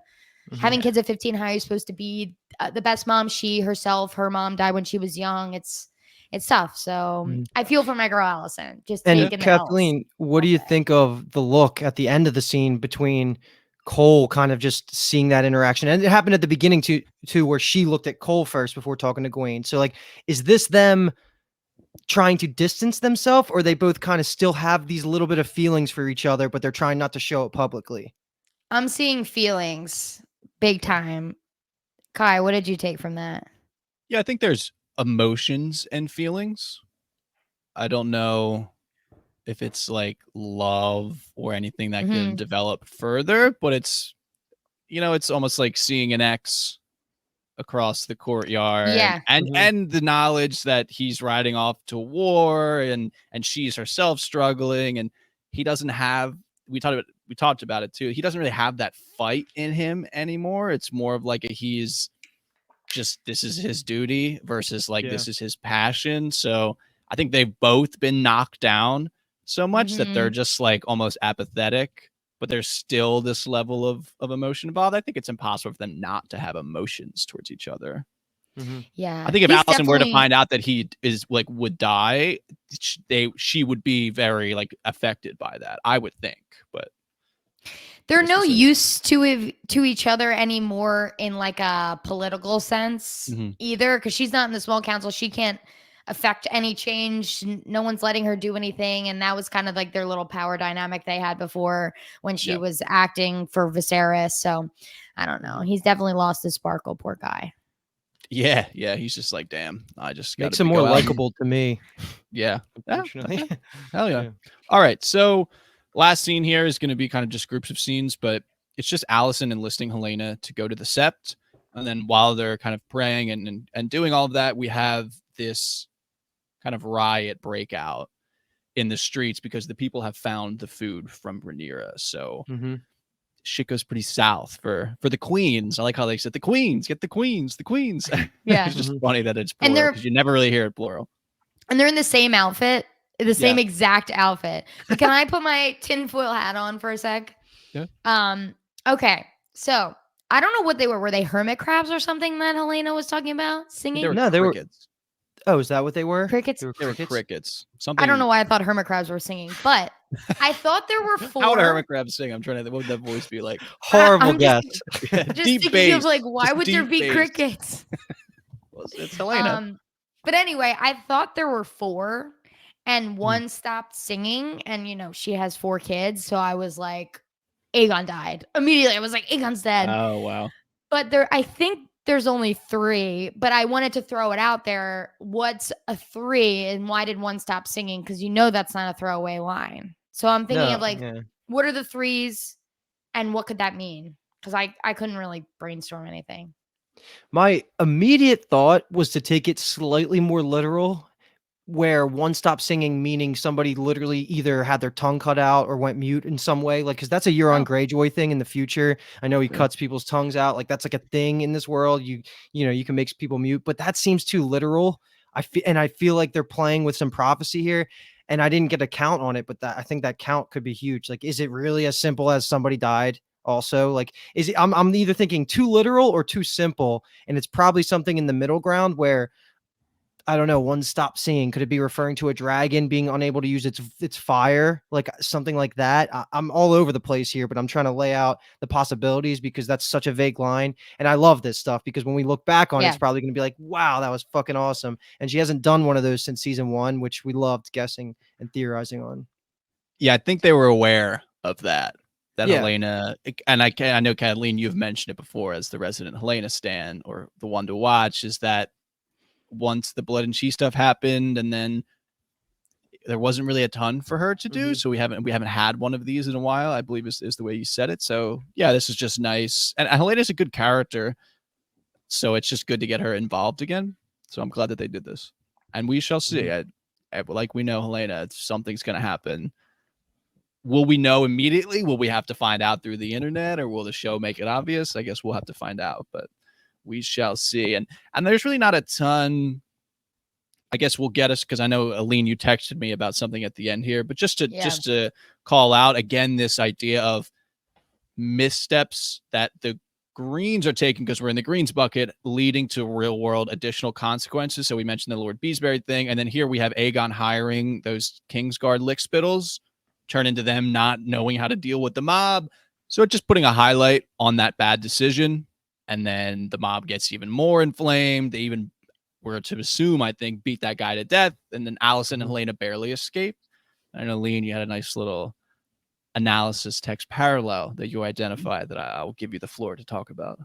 Speaker 3: having kids at 15, how are you supposed to be the best mom? Her mom died when she was young. It's tough. So I feel for my girl Alicent. Just
Speaker 2: and Kathleen, what do you think of the look at the end of the scene between Cole kind of just seeing that interaction? And it happened at the beginning too, where she looked at Cole first before talking to Gwaine. So like, is this them trying to distance themselves, or they both kind of still have these little bit of feelings for each other, but they're trying not to show it publicly?
Speaker 3: I'm seeing feelings big time. Kai, what did you take from that?
Speaker 1: Yeah, I think there's emotions and feelings. I don't know if it's like love or anything that can develop further, but it's, it's almost like seeing an ex across the courtyard,
Speaker 3: Yeah.
Speaker 1: and the knowledge that he's riding off to war, and she's herself struggling, and he doesn't have, we talked about it too, he doesn't really have that fight in him anymore. It's more of like he's just, this is his duty versus like this is his passion. So I think they've both been knocked down so much that they're just like almost apathetic, but there's still this level of emotion involved. I think it's impossible for them not to have emotions towards each other.
Speaker 3: Yeah.
Speaker 1: I think if Alicent were to find out that he is like would die, she would be very like affected by that, I would think. But
Speaker 3: they're no use to each other anymore in like a political sense either, because she's not in the small council. She can't affect any change. No one's letting her do anything, and that was kind of like their little power dynamic they had before when she was acting for Viserys. So I don't know. He's definitely lost his sparkle, poor guy.
Speaker 1: Yeah, he's just like, damn, I just
Speaker 2: makes him more likable to me.
Speaker 1: Yeah,
Speaker 2: unfortunately.
Speaker 1: Okay. Hell yeah. All right, so last scene here is going to be kind of just groups of scenes, but it's just Alicent enlisting Helaena to go to the Sept, and then while they're kind of praying and doing all of that, we have this kind of riot breakout in the streets because the people have found the food from Rhaenyra. So shit goes pretty south for the queens. I like how they said the queens, get the queens.
Speaker 3: Yeah.
Speaker 1: It's just funny that it's plural because you never really hear it plural.
Speaker 3: And they're in the same outfit, the same exact outfit. But can I put my tinfoil hat on for a sec?
Speaker 1: Yeah.
Speaker 3: Okay. So I don't know what they were. Were they hermit crabs or something that Helaena was talking about singing?
Speaker 2: No, they crickets. Oh, is that what they were?
Speaker 3: Crickets?
Speaker 1: They were crickets. Something.
Speaker 3: I don't know why I thought hermit crabs were singing, but I thought there were 4.
Speaker 1: How would a hermit crab sing? I'm trying to think. What would that voice be like?
Speaker 2: Horrible guess.
Speaker 3: Just
Speaker 1: deep
Speaker 3: thinking
Speaker 1: bass.
Speaker 3: of like, why
Speaker 1: Just
Speaker 3: would there be
Speaker 1: bass.
Speaker 3: crickets?
Speaker 1: Well, it's Helaena.
Speaker 3: But anyway, I thought there were 4 and one stopped singing, and she has 4 kids. So I was like, Aegon died. Immediately I was like, Aegon's dead.
Speaker 1: Oh, wow.
Speaker 3: But I think there's only 3, but I wanted to throw it out there. What's a 3 and why did one stop singing? Because that's not a throwaway line. So I'm thinking of like, what are the 3s and what could that mean? Because I couldn't really brainstorm anything.
Speaker 2: My immediate thought was to take it slightly more literal, where one stopped singing, meaning somebody literally either had their tongue cut out or went mute in some way. Like, because that's a Euron Greyjoy thing in the future. I know he cuts people's tongues out. Like, that's like a thing in this world. You can make people mute, but that seems too literal. I feel like they're playing with some prophecy here, and I didn't get a count on it, but I think that count could be huge. Like, is it really as simple as somebody died? Also, like, is it? I'm either thinking too literal or too simple, and it's probably something in the middle ground where I don't know. One stopped singing. Could it be referring to a dragon being unable to use its fire, like something like that? I'm all over the place here, but I'm trying to lay out the possibilities because that's such a vague line, and I love this stuff because when we look back on it, it's probably going to be like, wow, that was fucking awesome. And she hasn't done one of those since season 1, which we loved guessing and theorizing on.
Speaker 1: Yeah, I think they were aware of that. Helaena, and I know, Kathleen, you've mentioned it before as the resident Helaena stan or the one to watch, is that once the Blood and She stuff happened, and then there wasn't really a ton for her to do, so we haven't had one of these in a while, I believe is the way you said it. So yeah, this is just nice, and Helena's a good character, so it's just good to get her involved again. So I'm glad that they did this, and we shall see. Like we know Helaena, something's gonna happen. Will we know immediately? Will we have to find out through the internet, or will the show make it obvious? I guess we'll have to find out, but we shall see. And there's really not a ton. I guess we'll get us, because I know, Aline, you texted me about something at the end here, but just to call out again this idea of missteps that the Greens are taking, because we're in the Greens bucket, leading to real world additional consequences. So we mentioned the Lord Beesbury thing, and then here we have Aegon hiring those Kingsguard lickspittles, turn into them not knowing how to deal with the mob. So just putting a highlight on that bad decision. And then the mob gets even more inflamed. They even were to assume, I think, beat that guy to death. And then Alicent and Helaena barely escaped. I know, Lean, you had a nice little analysis text parallel that you identified that I will give you the floor to talk about.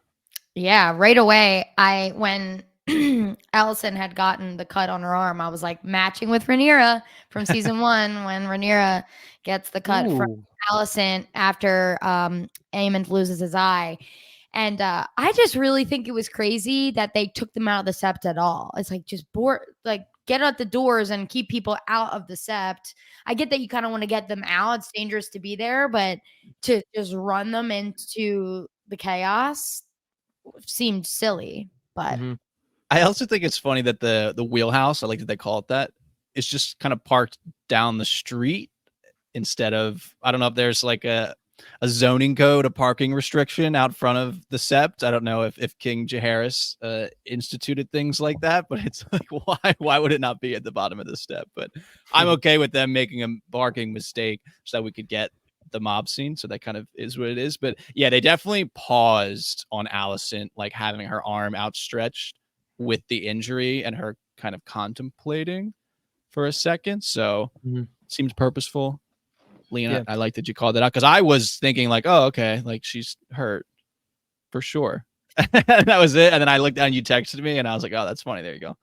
Speaker 3: Yeah, right away, when Alicent had gotten the cut on her arm, I was like matching with Rhaenyra from season 1 when Rhaenyra gets the cut from
Speaker 2: Ooh.
Speaker 3: Alicent after Aemond loses his eye. And I just really think it was crazy that they took them out of the sept at all. It's like just get out the doors and keep people out of the sept. I get that you kind of want to get them out. It's dangerous to be there, but to just run them into the chaos seemed silly. But
Speaker 2: Mm-hmm.
Speaker 1: I also think it's funny that the wheelhouse, I like that they call it that, is just kind of parked down the street instead of, I don't know if there's like a zoning code, a parking restriction out front of the sept. I don't know if King Jaehaerys instituted things like that, but it's like, why would it not be at the bottom of the step? But I'm okay with them making a parking mistake so that we could get the mob scene. So that kind of is what it is. But yeah, they definitely paused on Alicent, like having her arm outstretched with the injury and her kind of contemplating for a second. So it seems purposeful. Lena,
Speaker 2: Yeah.
Speaker 1: I like that you called that out because I was thinking like, oh, okay, like she's hurt for sure. That was it. And then I looked down, you texted me, and I was like, oh, that's funny. There you go.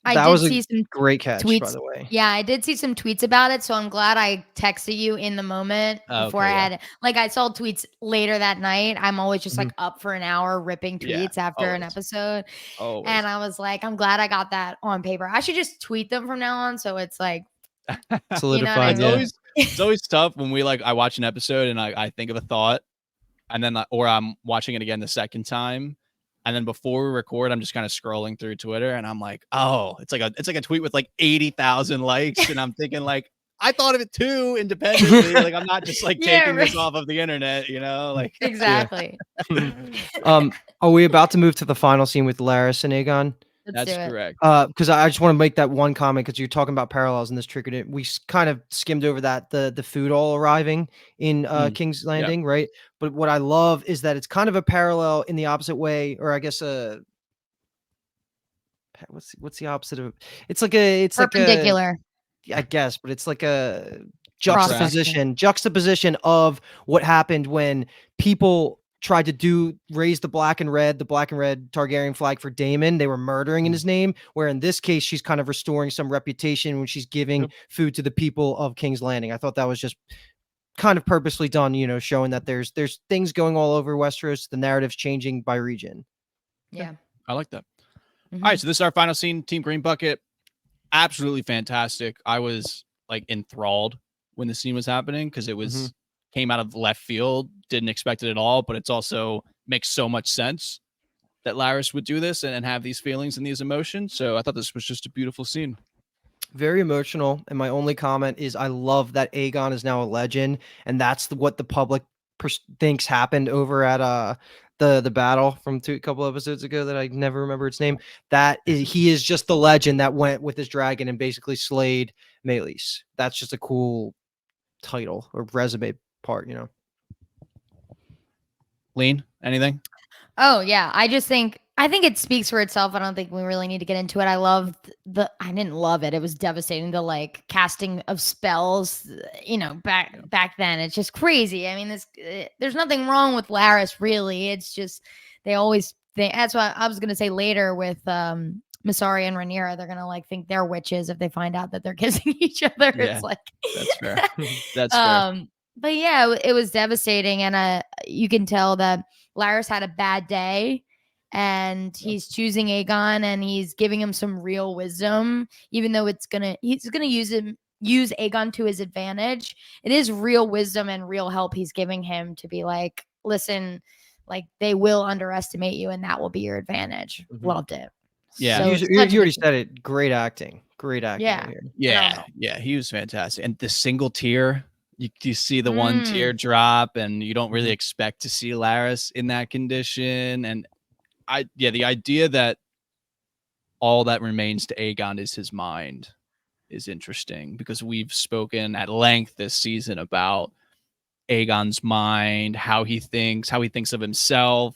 Speaker 2: That was a great catch,
Speaker 3: tweets,
Speaker 2: by the way.
Speaker 3: Yeah, I did see some tweets about it, so I'm glad I texted you in the moment before I had like I saw tweets later that night. I'm always just like up for an hour ripping tweets after an episode. And I was like, I'm glad I got that on paper. I should just tweet them from now on, so it's like
Speaker 2: solidified.
Speaker 3: You know
Speaker 1: it's always tough when I watch an episode and I think of a thought, and then or I'm watching it again the second time, and then before we record, I'm just kind of scrolling through Twitter, and I'm like, oh, it's like a tweet with like 80,000 likes, and I'm thinking like, I thought of it too independently. Like I'm not just like taking this off of the internet, like
Speaker 3: exactly.
Speaker 2: Are we about to move to the final scene with Larys and Aegon?
Speaker 1: That's correct.
Speaker 2: Because I just want to make that one comment because you're talking about parallels and this triggered it. We kind of skimmed over that the food all arriving in King's Landing, right? But what I love is that it's kind of a parallel in the opposite way, or I guess what's the opposite of? It's
Speaker 3: perpendicular.
Speaker 2: I guess, but it's like a juxtaposition of what happened when people tried to raise the black and red Targaryen flag for Damon. They were murdering in his name, where in this case, she's kind of restoring some reputation when she's giving food to the people of King's Landing. I thought that was just kind of purposely done, showing that there's things going all over Westeros. The narrative's changing by region.
Speaker 3: Yeah.
Speaker 1: I like that. All right. So this is our final scene, Team Green Bucket. Absolutely fantastic. I was like enthralled when the scene was happening because it was came out of left field, didn't expect it at all, but it's also makes so much sense that Larys would do this and have these feelings and these emotions. So I thought this was just a beautiful scene.
Speaker 2: Very emotional. And my only comment is I love that Aegon is now a legend, and that's what the public thinks happened over at the battle from a couple episodes ago that I never remember its name. He is just the legend that went with his dragon and basically slayed Meleys. That's just a cool title or resume part,
Speaker 1: Lean, anything?
Speaker 3: Oh yeah, I think it speaks for itself. I don't think we really need to get into it. I didn't love it. It was devastating, the like casting of spells, back then. It's just crazy. I mean, there's nothing wrong with Larys really. It's just they always think that's why I was going to say later with Mysaria and Rhaenyra, they're going to like think they're witches if they find out that they're kissing each other. Yeah, it's like
Speaker 1: that's fair. That's fair.
Speaker 3: But yeah, it was devastating, and you can tell that Larys had a bad day, and he's choosing Aegon, and he's giving him some real wisdom, even though he's gonna use Aegon to his advantage. It is real wisdom and real help he's giving him to be like, listen, like they will underestimate you, and that will be your advantage. Loved it.
Speaker 1: Yeah,
Speaker 2: so you already said it. Great acting.
Speaker 3: Yeah,
Speaker 1: yeah. He was fantastic, and the single tear. You see the one tear drop, and you don't really expect to see Larys in that condition. And the idea that all that remains to Aegon is his mind is interesting because we've spoken at length this season about Aegon's mind, how he thinks of himself,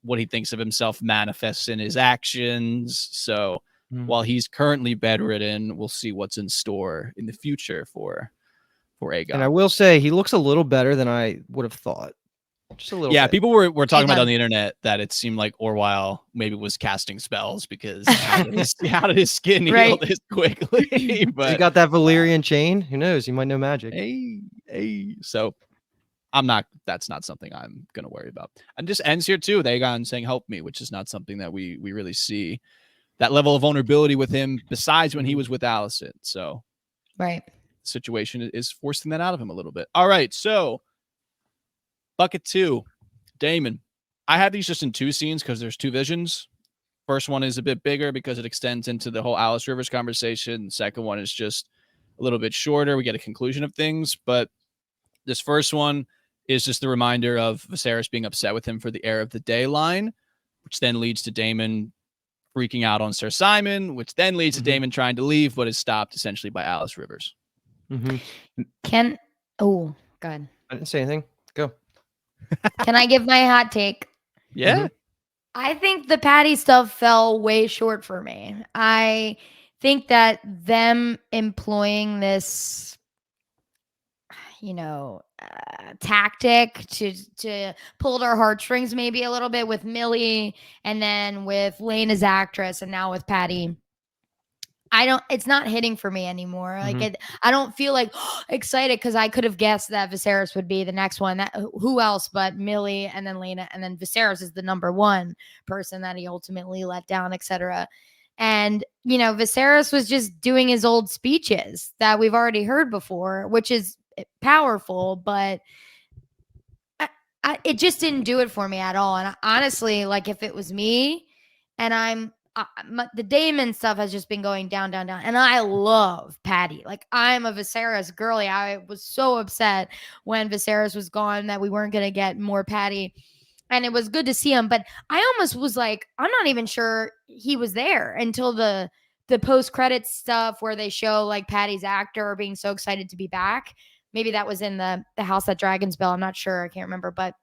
Speaker 1: what he thinks of himself manifests in his actions. So while he's currently bedridden, we'll see what's in store in the future for Aegon.
Speaker 2: And I will say he looks a little better than I would have thought. Just a little
Speaker 1: Yeah,
Speaker 2: bit.
Speaker 1: people were talking about
Speaker 3: done.
Speaker 1: on the internet that it seemed like Orwell maybe was casting spells because how did his skin heal
Speaker 3: Right.
Speaker 1: this quickly?
Speaker 2: He
Speaker 1: But
Speaker 2: got that Valyrian chain. Who knows? He might know magic.
Speaker 1: so that's not something I'm gonna worry about. And just ends here too. Aegon saying help me, which is not something that we really see that level of vulnerability with him besides when he was with Alicent. So
Speaker 3: Right.
Speaker 1: the situation is forcing that out of him a little bit. All right, so bucket 2, Damon. I have these just in 2 scenes because there's 2 visions. First one is a bit bigger because it extends into the whole Alice Rivers conversation. The second one is just a little bit shorter. We get a conclusion of things, but this first one is just the reminder of Viserys being upset with him for the heir of the day line, which then leads to Damon freaking out on Sir Simon, which then leads to Damon trying to leave, but is stopped essentially by Alice Rivers.
Speaker 3: Oh, God.
Speaker 2: I didn't say anything. Go.
Speaker 3: Can I give my hot take?
Speaker 1: Yeah.
Speaker 3: I think the Patty stuff fell way short for me. I think that them employing this, tactic to pull at our heartstrings maybe a little bit with Millie and then with Lena's actress and now with Patty. It's not hitting for me anymore. Like I don't feel like excited because I could have guessed that Viserys would be the next one. That who else but Millie and then Lena and then Viserys is the number 1 person that he ultimately let down, etc. And Viserys was just doing his old speeches that we've already heard before, which is powerful, but it just didn't do it for me at all. And honestly, like if it was me and the Damon stuff has just been going down, down, down. And I love Patty. Like I'm a Viserys girly. I was so upset when Viserys was gone that we weren't going to get more Patty. And it was good to see him. But I almost was like, I'm not even sure he was there until the post-credits stuff where they show like Patty's actor being so excited to be back. Maybe that was in the house that dragons built. I'm not sure. I can't remember. But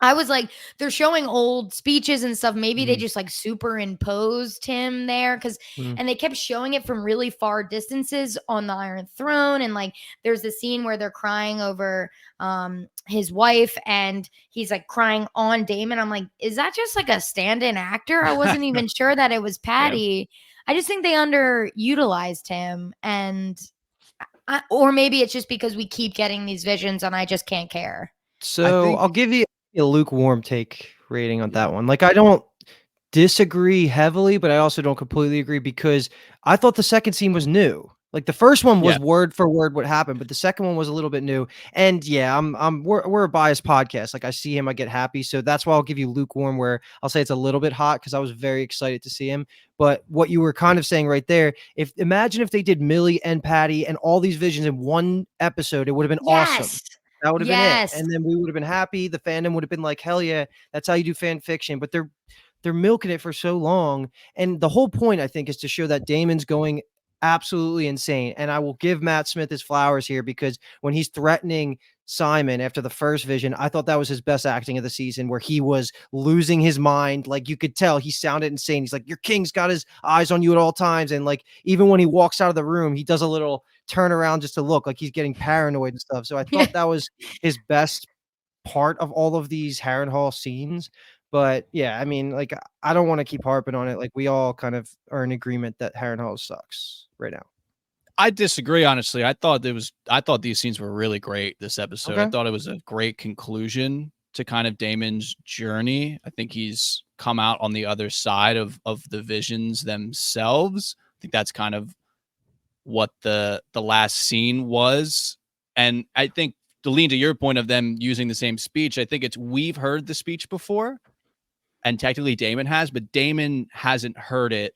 Speaker 3: I was like, they're showing old speeches and stuff. Maybe they just like superimposed him there and they kept showing it from really far distances on the Iron Throne. And like, there's the scene where they're crying over his wife and he's like crying on Damon. I'm like, is that just like a stand-in actor? I wasn't even sure that it was Patty. Yeah. I just think they underutilized him or maybe it's just because we keep getting these visions and I just can't care.
Speaker 2: So I'll give you a lukewarm take rating on that one. Like I don't disagree heavily, but I also don't completely agree because I thought the second scene was new. Like the first one was word for word what happened, but the second one was a little bit new. And yeah, we're a biased podcast. Like I see him, I get happy. So that's why I'll give you lukewarm, where I'll say it's a little bit hot because I was very excited to see him. But what you were kind of saying right there, imagine if they did Millie and Patty and all these visions in one episode, it would have been awesome. That would have been it. And then we would have been happy. The fandom would have been like, hell yeah, that's how you do fan fiction. But they're milking it for so long. And the whole point, I think, is to show that Damon's going absolutely insane. And I will give Matt Smith his flowers here because when he's threatening Simon after the first vision, I thought that was his best acting of the season, where he was losing his mind. Like you could tell he sounded insane. He's like, your king's got his eyes on you at all times. And like, even when he walks out of the room, he does a little turn around just to look like he's getting paranoid and stuff. So I thought that was his best part of all of these Harrenhal scenes. But yeah, I mean, like, I don't want to keep harping on it. Like we all kind of are in agreement that Harrenhal sucks right now.
Speaker 1: I disagree, honestly. I thought these scenes were really great this episode. Okay. I thought it was a great conclusion to kind of Damon's journey. I think he's come out on the other side of the visions themselves. I think that's kind of what the last scene was. And I think to lean to your point of them using the same speech, I think we've heard the speech before and technically Damon has, but Damon hasn't heard it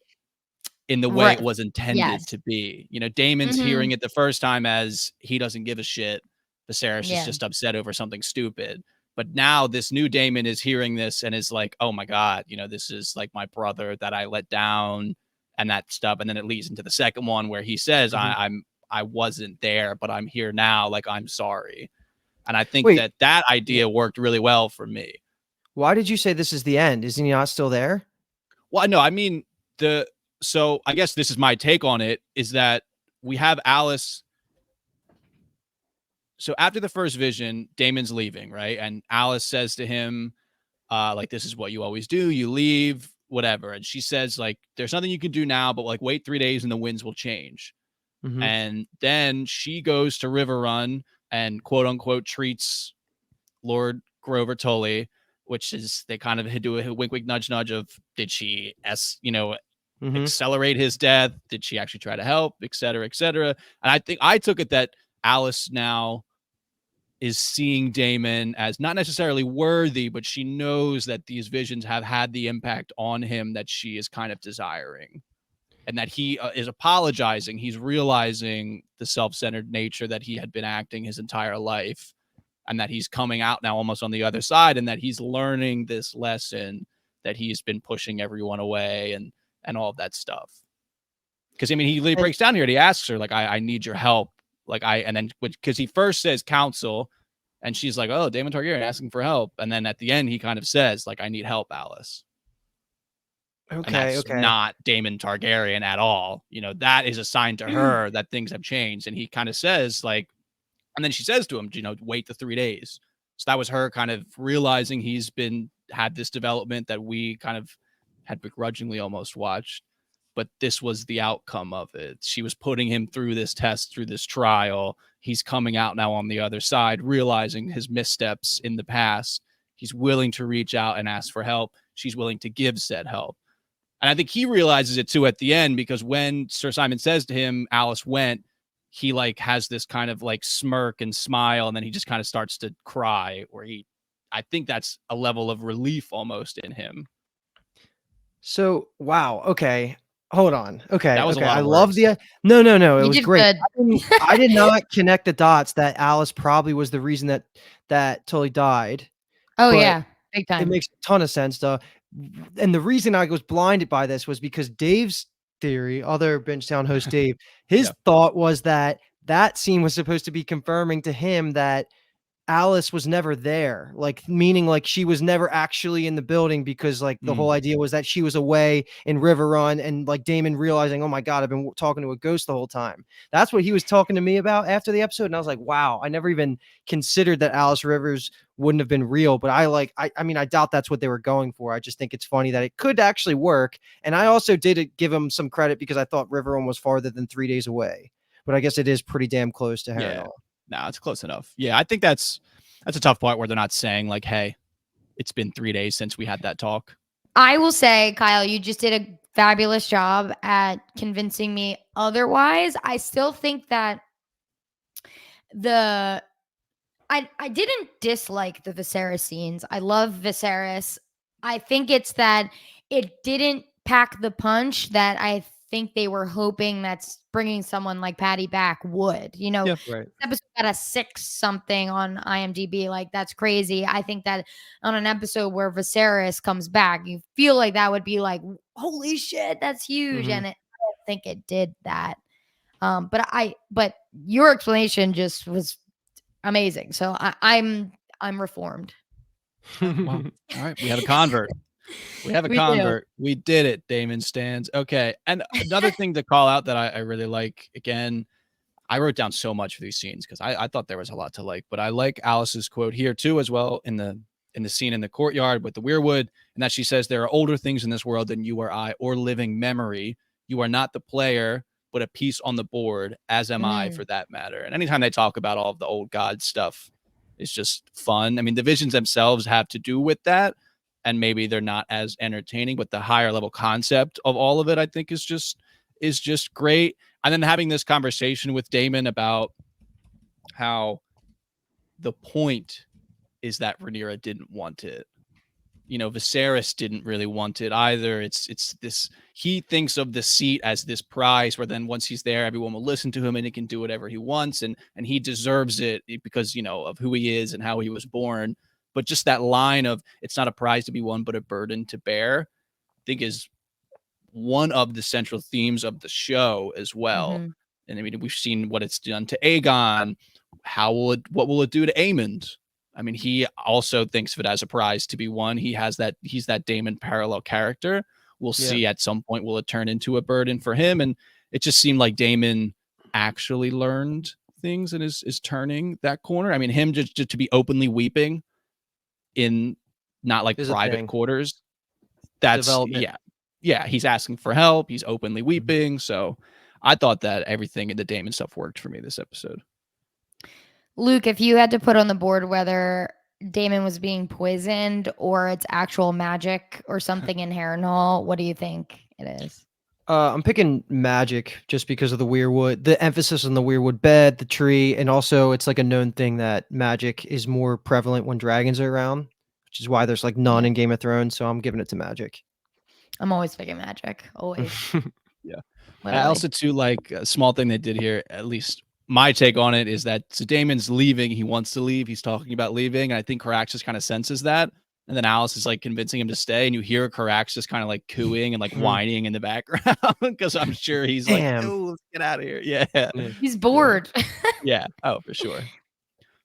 Speaker 1: in the way it was intended to be. Damon's hearing it the first time as he doesn't give a shit. Viserys is just upset over something stupid. But now this new Damon is hearing this and is like, oh my God, this is like my brother that I let down and that stuff. And then it leads into the second one where he says, I wasn't there, but I'm here now. Like, I'm sorry. And I think that idea worked really well for me.
Speaker 2: Why did you say this is the end? Isn't he not still there?
Speaker 1: Well, no, I mean, so I guess this is my take on it, is that we have Alice. so after the first vision, Damon's leaving, right? And Alice says to him, like, this is what you always do. You leave, whatever. And she says, like, there's nothing you can do now, but like wait 3 days and the winds will change.
Speaker 2: Mhm.
Speaker 1: And then she goes to River Run and quote unquote treats Lord Grover Tully, which is they kind of do a wink, wink, nudge, nudge of did she,
Speaker 2: Mhm.
Speaker 1: accelerate his death? Did she actually try to help, et cetera, et cetera? And I think I took it that Alice now is seeing Damon as not necessarily worthy, but she knows that these visions have had the impact on him that she is kind of desiring. And that he is apologizing. He's realizing the self-centered nature that he had been acting his entire life, and that he's coming out now almost on the other side, and that he's learning this lesson that he's been pushing everyone away and all of that stuff. Because I mean, he breaks down here and he asks her, like, I need your help. Like and then because he first says counsel, and she's like, oh, Daemon Targaryen asking for help. And then at the end, he kind of says, like, I need help, Alice. And that's not Daemon Targaryen at all. You know, that is a sign to her that things have changed. And he kind of says, like, and then she says to him, you know, wait the 3 days. So that was her kind of realizing he's had this development that we kind of had begrudgingly almost watched. But this was the outcome of it. She was putting him through this test, through this trial. He's coming out now on the other side, realizing his missteps in the past. He's willing to reach out and ask for help. She's willing to give said help. And I think he realizes it too at the end, because when Sir Simon says to him, Alice went, he like has this kind of like smirk and smile. And then he just kind of starts to cry, where I think that's a level of relief almost in him.
Speaker 2: So, wow. Okay. Hold on. Okay.
Speaker 1: That was a lot
Speaker 2: I
Speaker 1: of
Speaker 2: love
Speaker 1: words.
Speaker 2: no. It
Speaker 3: You
Speaker 2: was
Speaker 3: did
Speaker 2: great.
Speaker 3: good.
Speaker 2: I did not connect the dots that Alice probably was the reason that Tully died.
Speaker 3: Oh
Speaker 2: But
Speaker 3: yeah, big
Speaker 2: it
Speaker 3: time.
Speaker 2: makes a ton of sense, though. And the reason I was blinded by this was because Dave's theory, other Bingetown host Dave, his
Speaker 1: Yeah.
Speaker 2: thought was that scene was supposed to be confirming to him that Alice was never there, like meaning like she was never actually in the building, because like the whole idea was that she was away in River Run, and like Damon realizing, oh my God, I've been talking to a ghost the whole time. That's what he was talking to me about after the episode. And I was like, wow, I never even considered that Alice Rivers wouldn't have been real. But I mean, I doubt that's what they were going for. I just think it's funny that it could actually work. And I also did give him some credit because I thought River Run was farther than 3 days away, but I guess it is pretty damn close to Harrenhal.
Speaker 1: Yeah. No, it's close enough. Yeah, I think that's a tough part where they're not saying like, hey, it's been 3 days since we had that talk.
Speaker 3: I will say, Kyle, you just did a fabulous job at convincing me otherwise. I still think that I didn't dislike the Viserys scenes. I love Viserys. I think it's that it didn't pack the punch that I think they were hoping that's bringing someone like Patty back would. You know,
Speaker 1: Yeah,
Speaker 2: right.
Speaker 3: this episode got a 6 something on IMDb. Like, that's crazy. I think that on an episode where Viserys comes back, you feel like that would be like, holy shit, that's huge.
Speaker 2: Mhm.
Speaker 3: And I don't think it did that. But your explanation just was amazing. So I'm reformed.
Speaker 1: Wow. All right, we have a convert. We have a
Speaker 3: We do.
Speaker 1: convert. We did it, Damon stands. Okay. And another thing to call out that I really like, again, I wrote down so much for these scenes because I thought there was a lot to like, but I like Alice's quote here too, as well, in the scene in the courtyard with the weirwood, and that she says, there are older things in this world than you or I, or living memory. You are not the player, but a piece on the board, as am I, for that matter. And anytime they talk about all of the old god stuff, it's just fun. I mean, the visions themselves have to do with that, and maybe they're not as entertaining, but the higher level concept of all of it, I think, is just great. And then having this conversation with Damon about how the point is that Rhaenyra didn't want it. You know, Viserys didn't really want it either. It's this, he thinks of the seat as this prize where then once he's there, everyone will listen to him and he can do whatever he wants. And he deserves it because, you know, of who he is and how he was born. But just that line of, it's not a prize to be won, but a burden to bear, I think is one of the central themes of the show as well. And I mean, we've seen what it's done to Aegon. What will it do to Aemond? I mean, he also thinks of it as a prize to be won. He's that Damon parallel character. We'll see at some point, will it turn into a burden for him? And it just seemed like Damon actually learned things and is turning that corner. I mean, him just to be openly weeping in not like
Speaker 2: Is a
Speaker 1: private
Speaker 2: thing.
Speaker 1: quarters. That's
Speaker 2: Development.
Speaker 1: yeah. He's asking for help. He's openly weeping. So I thought that everything in the Damon stuff worked for me this episode.
Speaker 3: Luke, if you had to put on the board whether Damon was being poisoned or it's actual magic or something in Harrenhal, what do you think it is?
Speaker 2: I'm picking magic just because of the weirwood, the emphasis on the weirwood bed, the tree, and also it's like a known thing that magic is more prevalent when dragons are around, which is why there's like none in Game of Thrones. So I'm giving it to magic.
Speaker 3: I'm always picking magic. Always.
Speaker 1: Yeah. I
Speaker 3: Literally.
Speaker 1: also too like a small thing they did here, at least my take on it is that so Damon's leaving. He wants to leave. He's talking about leaving. And I think Carax just kind of senses that. And then Alice is like convincing him to stay. And you hear Carax just kind of like cooing and like whining in the background because I'm sure he's like, oh, let's get out of here. Yeah.
Speaker 3: He's bored.
Speaker 1: Yeah. Oh, for sure.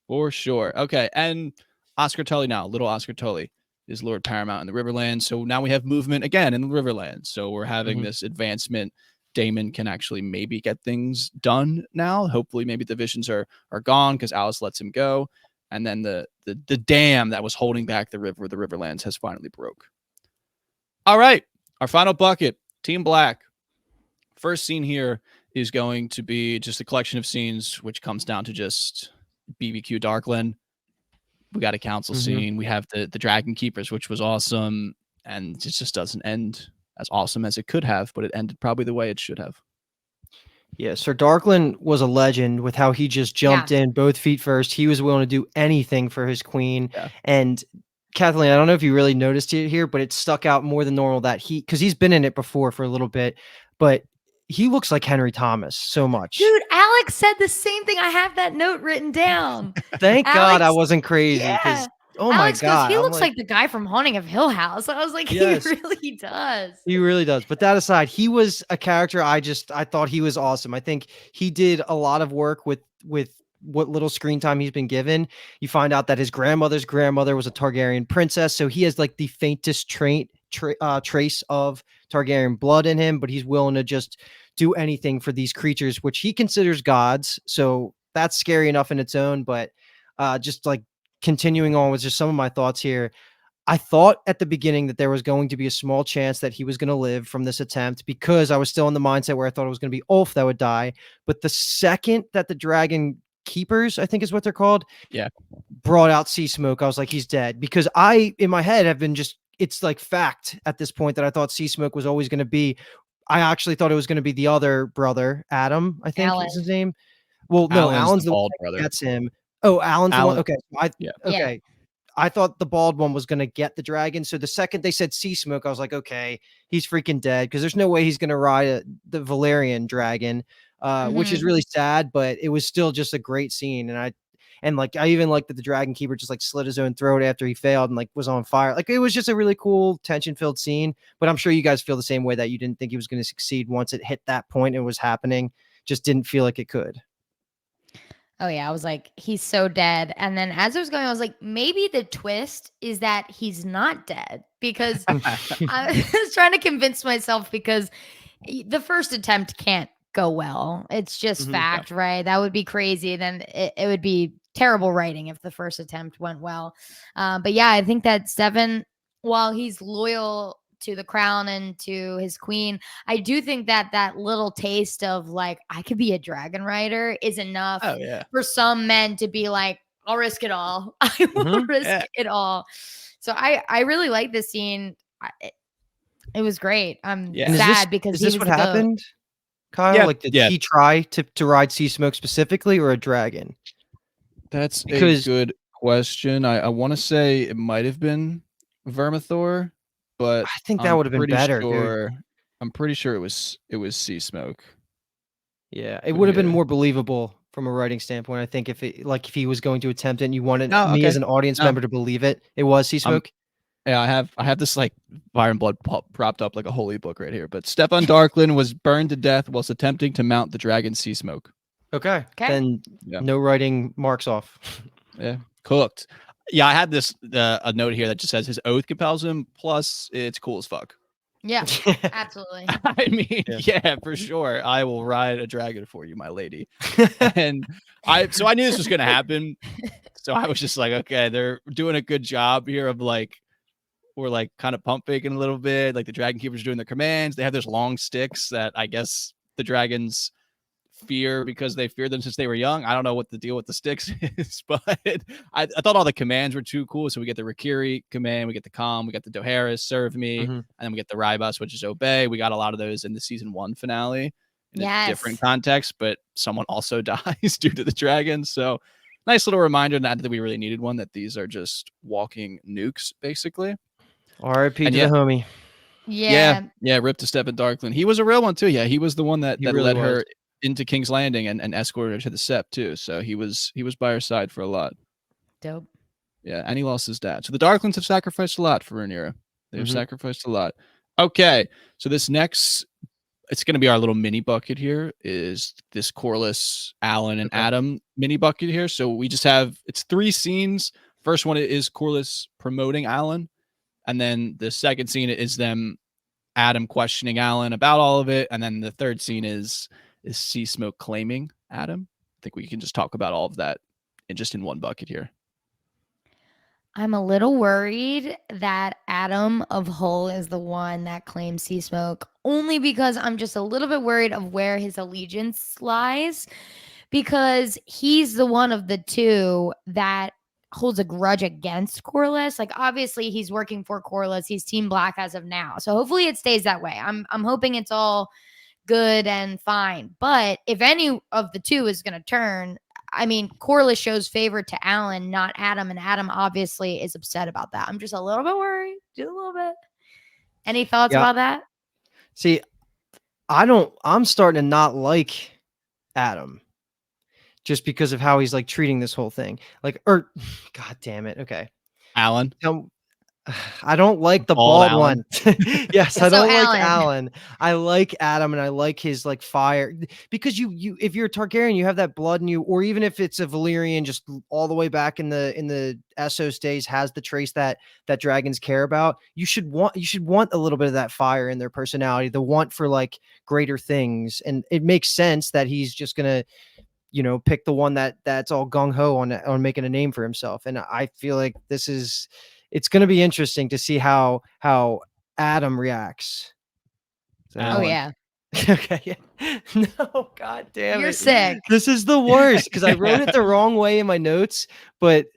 Speaker 1: For sure. Okay. And Oscar Tully now, little Oscar Tully is Lord Paramount in the Riverlands. So now we have movement again in the Riverlands. So we're having this advancement. Damon can actually maybe get things done now. Hopefully, maybe the visions are gone because Alice lets him go. And then the dam that was holding back the Riverlands has finally broke. All right. Our final bucket, Team Black. First scene here is going to be just a collection of scenes, which comes down to just BBQ Darkland. We got a council scene. We have the Dragon Keepers, which was awesome. And it just doesn't end as awesome as it could have, but it ended probably the way it should have.
Speaker 2: Yeah, Sir Darkland was a legend with how he just jumped in both feet first. He was willing to do anything for his queen.
Speaker 1: Yeah.
Speaker 2: And Kathleen, I don't know if you really noticed it here, but it stuck out more than normal that because he's been in it before for a little bit, but he looks like Henry Thomas so much.
Speaker 3: Dude, Alex said the same thing. I have that note written down.
Speaker 2: Thank God I wasn't crazy.
Speaker 3: Yeah.
Speaker 2: Oh
Speaker 3: Alex
Speaker 2: my God.
Speaker 3: Goes, he looks like the guy from Haunting of Hill House. I was like,
Speaker 2: Yes.
Speaker 3: he really does.
Speaker 2: He really does. But that aside, he was a character I thought he was awesome. I think he did a lot of work with what little screen time he's been given. You find out that his grandmother's grandmother was a Targaryen princess, so he has like the faintest trace of Targaryen blood in him, but he's willing to just do anything for these creatures, which he considers gods. So that's scary enough in its own, but just like continuing on with just some of my thoughts here. I thought at the beginning that there was going to be a small chance that he was going to live from this attempt because I was still in the mindset where I thought it was going to be Ulf that would die. But the second that the Dragon Keepers, I think is what they're called, brought out Sea Smoke, I was like, he's dead. Because I, in my head, have been it's like fact at this point that I thought Sea Smoke was always going to be. I actually thought it was going to be the other brother, Adam, I think is his name. Well, no, Alan's the
Speaker 1: bald
Speaker 2: one
Speaker 1: brother.
Speaker 2: That gets him. Oh, Alan's the one. Okay.
Speaker 3: Yeah.
Speaker 2: I thought the bald one was going to get the dragon. So the second they said Sea Smoke, I was like, okay, he's freaking dead because there's no way he's going to ride the Valerian dragon, which is really sad, but it was still just a great scene. And I even liked that the Dragon Keeper just like slit his own throat after he failed and like was on fire. Like it was just a really cool tension filled scene, but I'm sure you guys feel the same way that you didn't think he was going to succeed once it hit that point. It was happening. Just didn't feel like it could.
Speaker 3: Oh yeah, I was like, he's so dead. And then as it was going, I was like, maybe the twist is that he's not dead because I was trying to convince myself because the first attempt can't go well. It's just fact, right? That would be crazy. Then it would be terrible writing if the first attempt went well. But yeah, I think that Seven, while he's loyal to the crown and to his queen, I do think that that little taste of like, I could be a dragon rider is enough for some men to be like, I'll risk it all. I will risk it all. So I really like this scene. It was great. I'm sad because
Speaker 2: is this what happened, Kyle?
Speaker 1: Yeah.
Speaker 2: Like, did he try to ride Sea Smoke specifically or a dragon?
Speaker 1: That's a good question. I want to say it might have been Vermithor, but
Speaker 2: I think that would have been better.
Speaker 1: Dude. I'm pretty sure it was Sea Smoke.
Speaker 2: Yeah, it would have been more believable from a writing standpoint. I think if he was going to attempt it and you wanted me as an audience member to believe it was Sea Smoke.
Speaker 1: Yeah, I have this like Fire and Blood propped up like a holy book right here. But Stefan Darkland was burned to death whilst attempting to mount the dragon Sea Smoke.
Speaker 2: Okay. Then no writing marks off.
Speaker 1: Yeah, cooked. Yeah, I had this a note here that just says his oath compels him. Plus, it's cool as fuck.
Speaker 3: Yeah, absolutely.
Speaker 1: I mean,
Speaker 2: Yeah.
Speaker 1: yeah, for sure. I will ride a dragon for you, my lady. And so I knew this was gonna happen. So I was just like, okay, they're doing a good job here of like we're like kind of pump faking a little bit. Like the dragon keepers doing their commands. They have those long sticks that I guess the dragons fear because they feared them since they were young. I don't know what the deal with the sticks is, but I thought all the commands were too cool. So we get the Rikiri command, we get the Calm, we got the Doharis, Serve Me, and then we get the Rybus, which is Obey. We got a lot of those in the season 1 finale in a different
Speaker 3: Yes.
Speaker 1: context, but someone also dies due to the dragons. So nice little reminder, not that we really needed one, that these are just walking nukes, basically.
Speaker 2: R.I.P.
Speaker 1: And
Speaker 2: to
Speaker 1: yeah,
Speaker 2: the homie.
Speaker 3: Yeah.
Speaker 1: Rip to Step in Darkland. He was a real one too. Yeah, he was the one that
Speaker 2: He really
Speaker 1: led
Speaker 2: was.
Speaker 1: her into King's Landing and escorted her to the Sept too. So he was by her side for a lot.
Speaker 3: Dope.
Speaker 1: Yeah, and he lost his dad. So the Darklands have sacrificed a lot for Rhaenyra. They've sacrificed a lot. Okay, so this next, it's going to be our little mini bucket here, is this Corlys, Alan, and Adam mini bucket here. So we just have, it's 3 scenes. First one is Corlys promoting Alan. And then the second scene is them, Adam questioning Alan about all of it. And then the third scene is Sea Smoke claiming Adam. I think we can just talk about all of that in one bucket here.
Speaker 3: I'm a little worried that Adam of Hull is the one that claims Sea Smoke, only because I'm just a little bit worried of where his allegiance lies, because he's the one of the two that holds a grudge against Corlys. Like, obviously he's working for Corlys. He's Team Black as of now. So hopefully it stays that way. I'm hoping it's all good and fine. But if any of the two is going to turn, I mean, Corlys shows favor to Alan, not Adam, and Adam obviously is upset about that. I'm just a little bit worried, just a little bit. Any thoughts about that?
Speaker 2: See, I'm starting to not like Adam just because of how he's like treating this whole thing. Like, God damn it. Okay.
Speaker 1: Alan.
Speaker 2: I don't like the
Speaker 1: Bald
Speaker 2: bald one. Yes, I don't like Alan. I like Adam, and I like his like fire, because you if you're a Targaryen, you have that blood in you, or even if it's a Valyrian, just all the way back in the Essos days, has the trace that dragons care about. You should want a little bit of that fire in their personality, the want for like greater things, and it makes sense that he's just gonna pick the one that's all gung-ho on making a name for himself. And I feel like it's going to be interesting to see how Adam reacts.
Speaker 1: So, oh
Speaker 3: yeah.
Speaker 2: Okay. Yeah. No, god damn
Speaker 3: You're
Speaker 2: it.
Speaker 3: sick.
Speaker 2: This is the worst because I wrote it the wrong way in my notes, but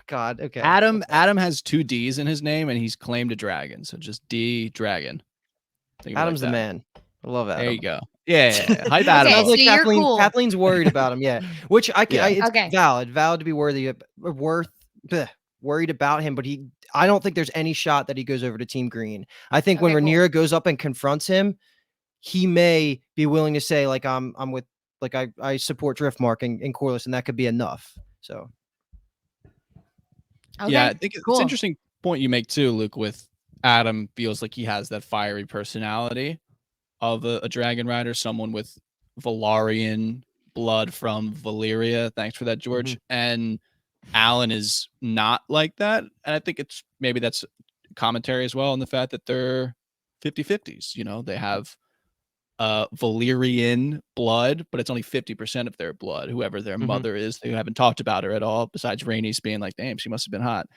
Speaker 2: god, okay.
Speaker 1: Adam has 2 D's in his name and he's claimed a dragon. So just D dragon.
Speaker 2: Adam's the man. I love Adam.
Speaker 1: There you go. Yeah. Hype Adam.
Speaker 3: Okay,
Speaker 2: Like
Speaker 3: so you're cool.
Speaker 2: Kathleen's worried about him. Yeah. Which it's
Speaker 3: Okay.
Speaker 2: valid to be worried about him, but I don't think there's any shot that he goes over to Team Green. I think when Rhaenyra goes up and confronts him, he may be willing to say, like, I'm with, like, I support Driftmark and Corlys, and that could be enough. So
Speaker 1: yeah, I think it's an interesting point you make too, Luke, with Adam feels like he has that fiery personality of a dragon rider, someone with Valarian blood from Valyria. Thanks for that, George. And Alan is not like that. And I think maybe that's commentary as well on the fact that they're 50-50s. They have Valyrian blood, but it's only 50% of their blood, whoever their mother is. They haven't talked about her at all, besides Rhaenys being like, damn, she must have been hot.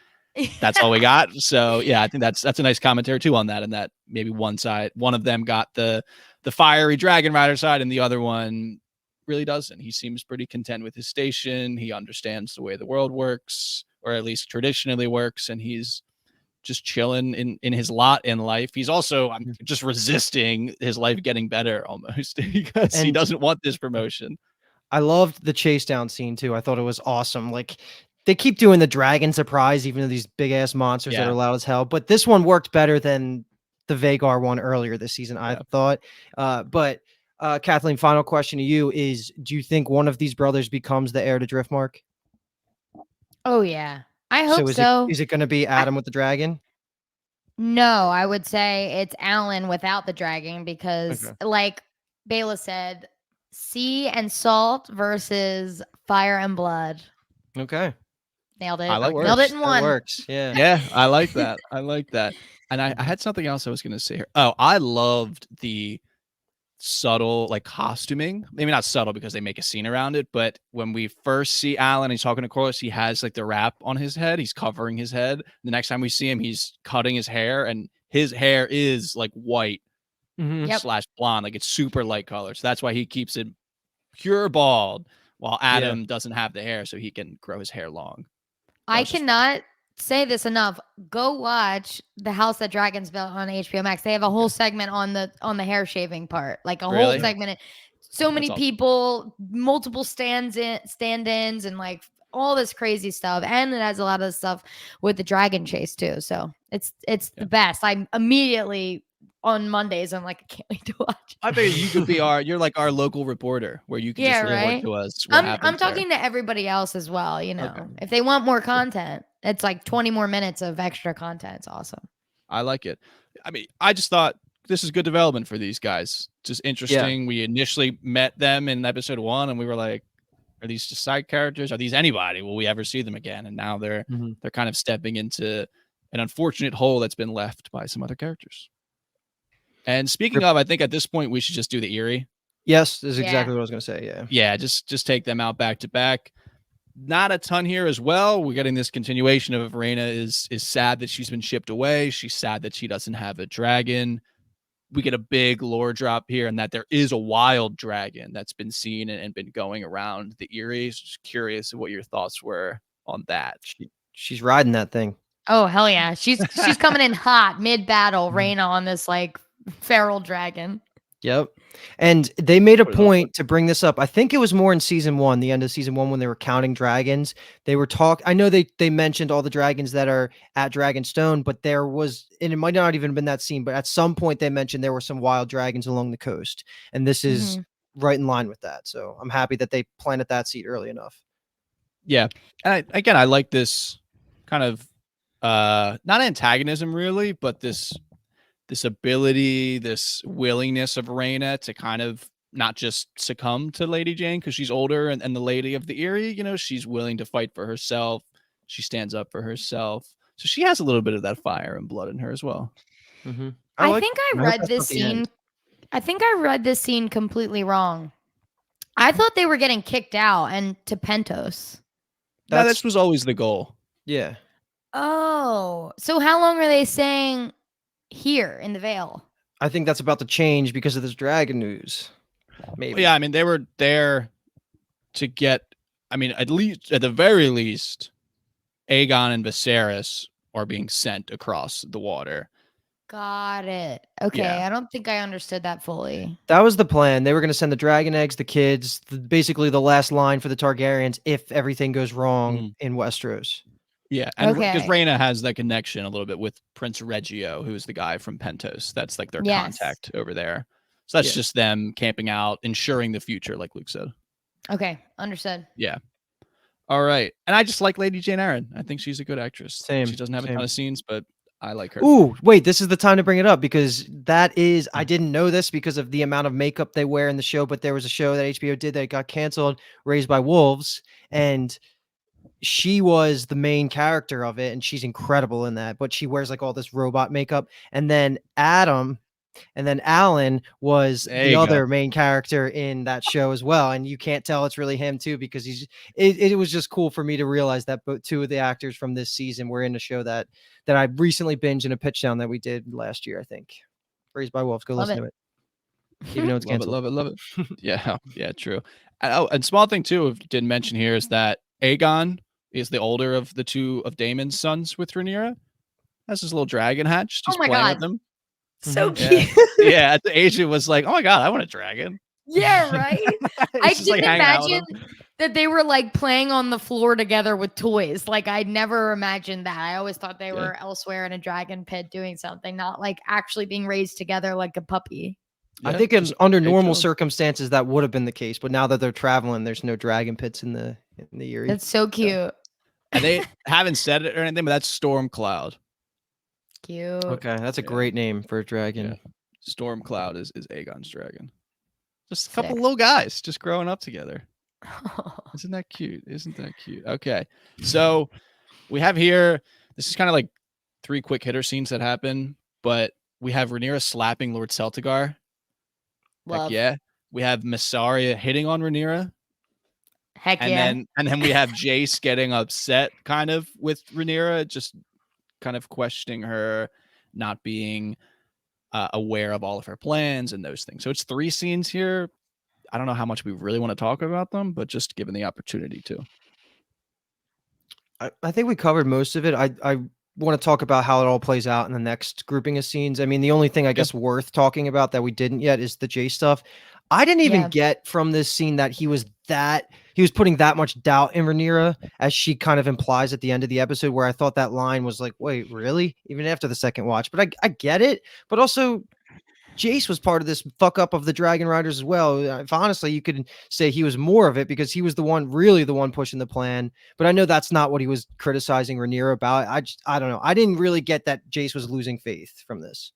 Speaker 1: That's all we got. So yeah, I think that's a nice commentary too on that, and that maybe one of them got the fiery dragon rider side, and the other one really doesn't. He seems pretty content with his station. He understands the way the world works, or at least traditionally works, and he's just chilling in his lot in life. He's also just resisting his life getting better almost because he doesn't want this promotion.
Speaker 2: I loved the chase down scene too. I thought it was awesome. Like, they keep doing the dragon surprise, even though these big ass monsters that are loud as hell. But this one worked better than the Vhagar one earlier this season, I thought. But Kathleen, final question to you is: do you think one of these brothers becomes the heir to Driftmark?
Speaker 3: Oh yeah, I hope so.
Speaker 2: Is it going to be Adam with the dragon?
Speaker 3: No, I would say it's Alan without the dragon, because, like Bayla said, sea and salt versus fire and blood.
Speaker 2: Okay.
Speaker 3: Nailed it.
Speaker 1: I like
Speaker 3: Nailed it in
Speaker 2: That
Speaker 3: one.
Speaker 2: works. Yeah.
Speaker 1: Yeah, I like that. I like that. And I had something else I was gonna say here. Oh, I loved the subtle like costuming. Maybe not subtle because they make a scene around it, but when we first see Alan, he's talking to Corlys, he has like the wrap on his head. He's covering his head. The next time we see him, he's cutting his hair, and his hair is like white
Speaker 3: Yep.
Speaker 1: / blonde. Like it's super light color. So that's why he keeps it pure bald while Adam doesn't have the hair, so he can grow his hair long.
Speaker 3: I cannot say this enough. Go watch The House That Dragons Built on HBO Max. They have a whole segment on the hair shaving part, like a whole
Speaker 1: Really?
Speaker 3: segment. So many
Speaker 1: awesome.
Speaker 3: people, multiple stand-ins, and like all this crazy stuff. And it has a lot of stuff with the dragon chase too. So it's the best. I immediately on Mondays, I'm like, I can't wait to watch.
Speaker 1: I figured you could be you're like our local reporter where you can just report
Speaker 3: right.
Speaker 1: to us what happens
Speaker 3: I'm talking to everybody else as well. You know,
Speaker 1: Okay.
Speaker 3: if they want more content, it's like 20 more minutes of extra content. It's awesome.
Speaker 1: I like it. I mean, I just thought this is good development for these guys. Just interesting. We initially met them in episode 1 and we were like, are these just side characters? Are these anybody? Will we ever see them again? And now they're kind of stepping into an unfortunate hole that's been left by some other characters. And speaking of, I think at this point we should just do the Eerie.
Speaker 2: Yes, is exactly what I was going to say. Yeah.
Speaker 1: Yeah, just take them out back to back. Not a ton here as well. We're getting this continuation of Rhaena is sad that she's been shipped away. She's sad that she doesn't have a dragon. We get a big lore drop here, and that there is a wild dragon that's been seen and been going around the Eerie. Just curious what your thoughts were on that.
Speaker 2: She's riding that thing.
Speaker 3: Oh hell yeah, she's coming in hot mid battle. Rhaena on this like feral dragon.
Speaker 2: Yep. And they made a point to bring this up. I think it was more in season 1, the end of season 1, when they were counting dragons. They were I know they mentioned all the dragons that are at Dragonstone, but there was, and it might not even have been that scene, but at some point they mentioned there were some wild dragons along the coast. And this is right in line with that. So I'm happy that they planted that seed early enough.
Speaker 1: Yeah. And I like this kind of not antagonism really, but this ability, this willingness of Rhaena to kind of not just succumb to Lady Jane because she's older and the Lady of the Eerie, you know, she's willing to fight for herself. She stands up for herself. So she has a little bit of that fire and blood in her as well.
Speaker 3: I think I read this scene. I think I read this scene completely wrong. I thought they were getting kicked out and to Pentos.
Speaker 1: That was always the goal.
Speaker 2: Yeah.
Speaker 3: Oh, so how long are they saying here in the Vale?
Speaker 2: I think that's about to change because of this dragon news. Maybe.
Speaker 1: Well, yeah, I mean, they were there to get, I mean, at the very least, Aegon and Viserys are being sent across the water.
Speaker 3: Got it. Okay,
Speaker 1: Yeah.
Speaker 3: I don't think I understood that fully.
Speaker 2: That was the plan. They were going to send the dragon eggs, the kids, basically the last line for the Targaryens if everything goes wrong in Westeros.
Speaker 1: Yeah, and because Rhaena has that connection a little bit with Prince Reggio, who is the guy from Pentos. That's like their contact over there. So that's just them camping out, ensuring the future, like Luke said.
Speaker 3: Okay, understood.
Speaker 1: Yeah. All right. And I just like Lady Jane Eyre. I think she's a good actress.
Speaker 2: Same.
Speaker 1: She doesn't have a ton of scenes, but I like her.
Speaker 2: Ooh, wait, this is the time to bring it up because that is, I didn't know this because of the amount of makeup they wear in the show, but there was a show that HBO did that got canceled, Raised by Wolves, and she was the main character of it, and she's incredible in that, but she wears like all this robot makeup. And then Alan was the other main character in that show as well. And you can't tell it's really him too, because it was just cool for me to realize that both two of the actors from this season were in a show that I recently binged in a pitch down that we did last year, I think. Raised by Wolves. Go listen to it. Even though it's canceled.
Speaker 1: Love it. Yeah, true. And small thing too, if you didn't mention here, is that Aegon is the older of the two of Damon's sons with Rhaenyra. Has his little dragon hatched. He's playing with them.
Speaker 3: So cute.
Speaker 1: Yeah, the agent was like, "Oh my god, I want a dragon."
Speaker 3: Yeah, right. I didn't imagine that they were like playing on the floor together with toys. Like I never imagined that. I always thought they were elsewhere in a dragon pit doing something, not like actually being raised together like a puppy.
Speaker 2: I think under normal circumstances that would have been the case, but now that they're traveling, there's no dragon pits in the Eerie.
Speaker 3: That's so cute.
Speaker 1: Yeah. And they haven't said it or anything, but that's Stormcloud.
Speaker 3: Cute.
Speaker 2: Okay, that's a great name for a dragon.
Speaker 1: Yeah. Stormcloud is Aegon's dragon. Just a couple little guys just growing up together. Isn't that cute? Isn't that cute? Okay. So we have here, this is kind of like 3 quick hitter scenes that happen, but we have Rhaenyra slapping Lord Celtigar. Heck
Speaker 3: Love.
Speaker 1: yeah. We have Mysaria hitting on Rhaenyra.
Speaker 3: Heck
Speaker 1: And
Speaker 3: yeah.
Speaker 1: then we have Jace getting upset kind of with Rhaenyra, just kind of questioning her, not being aware of all of her plans and those things. So it's 3 scenes here. I don't know how much we really want to talk about them, but just given the opportunity to.
Speaker 2: I think we covered most of it. I want to talk about how it all plays out in the next grouping of scenes. I mean, the only thing I guess worth talking about that we didn't yet is the Jay stuff. I didn't even get from this scene that he was putting that much doubt in Rhaenyra, as she kind of implies at the end of the episode, where I thought that line was like, wait, really? Even after the second watch. But I get it. But also, Jace was part of this fuck up of the Dragon Riders as well. If honestly, you could say he was more of it because he was really the one pushing the plan. But I know that's not what he was criticizing Rhaenyra about. I don't know. I didn't really get that Jace was losing faith from this.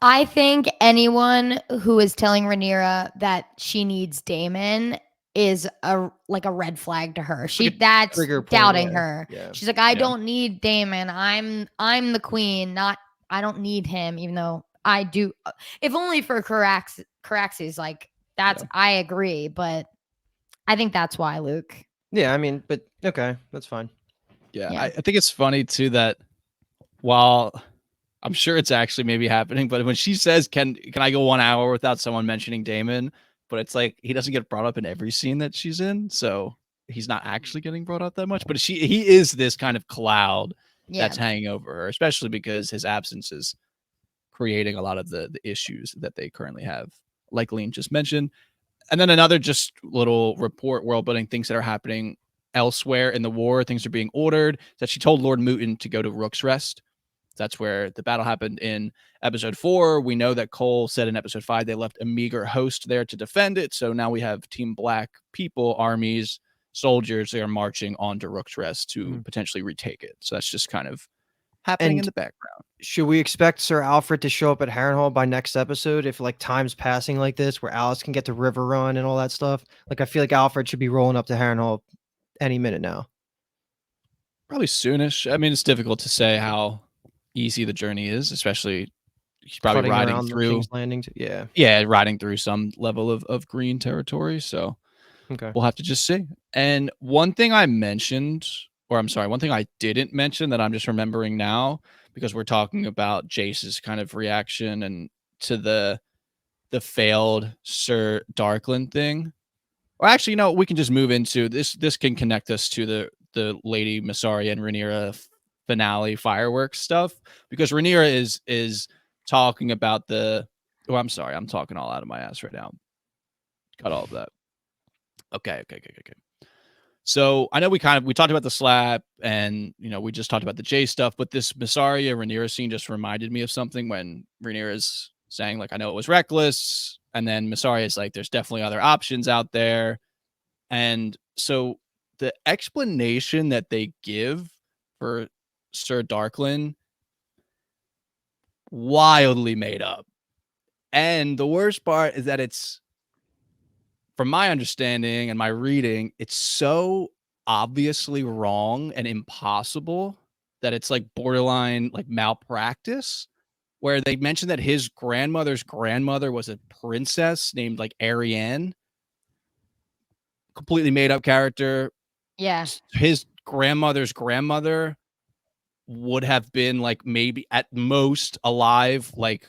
Speaker 3: I think anyone who is telling Rhaenyra that she needs Damon is a red flag to her. That's doubting her.
Speaker 2: Yeah.
Speaker 3: She's like, I don't need Damon. I'm the queen, not I don't need him, even though I do. If only for Caraxes, like that's I agree, but I think that's why, Luke.
Speaker 2: Yeah, I mean, but okay, that's fine.
Speaker 1: Yeah. I think it's funny too that while I'm sure it's actually maybe happening, but when she says, can I go 1 hour without someone mentioning Damon? But it's like he doesn't get brought up in every scene that she's in, so he's not actually getting brought up that much. But he is this kind of cloud that's hanging over her, especially because his absence is creating a lot of the issues that they currently have, like Lean just mentioned. And then another just little report world building things that are happening elsewhere in the war. Things are being ordered. That she told Lord Mooten to go to Rook's Rest. That's where the battle happened in episode 4. We know that Cole said in episode 5 they left a meager host there to defend it. So now we have Team Black people, armies, soldiers. They are marching on to Rook's Rest to potentially retake it. So that's just kind of happening in the background.
Speaker 2: Should we expect Sir Alfred to show up at Harrenhal by next episode if like time's passing like this, where Alice can get to River Run and all that stuff? Like I feel like Alfred should be rolling up to Harrenhal any minute now.
Speaker 1: Probably soonish. I mean, it's difficult to say how easy the journey is, especially he's probably riding through
Speaker 2: King's Landing.
Speaker 1: Riding through some level of green territory. So
Speaker 2: okay,
Speaker 1: we'll have to just see. And one thing I mentioned, or I'm sorry, one thing I didn't mention that I'm just remembering now, because we're talking about Jace's kind of reaction and to the failed Sir Darkland thing. Or actually, we can just move into this. This can connect us to the Lady Mysaria and Rhaenyra finale fireworks stuff, because Rhaenyra is talking about I'm sorry, I'm talking all out of my ass right now. Cut all of that. Okay. So I know we talked about the slap and we just talked about the J stuff, but this Mysaria Rhaenyra scene just reminded me of something when Rhaenyra's saying like, I know it was reckless, and then Mysaria is like, there's definitely other options out there. And so the explanation that they give for Sir Darkland, wildly made up. And the worst part is that it's, from my understanding and my reading, it's so obviously wrong and impossible that it's like borderline like malpractice, where they mentioned that his grandmother's grandmother was a princess named like Ariane. Completely made up character.
Speaker 3: Yeah.
Speaker 1: His grandmother's grandmother would have been like maybe at most alive, like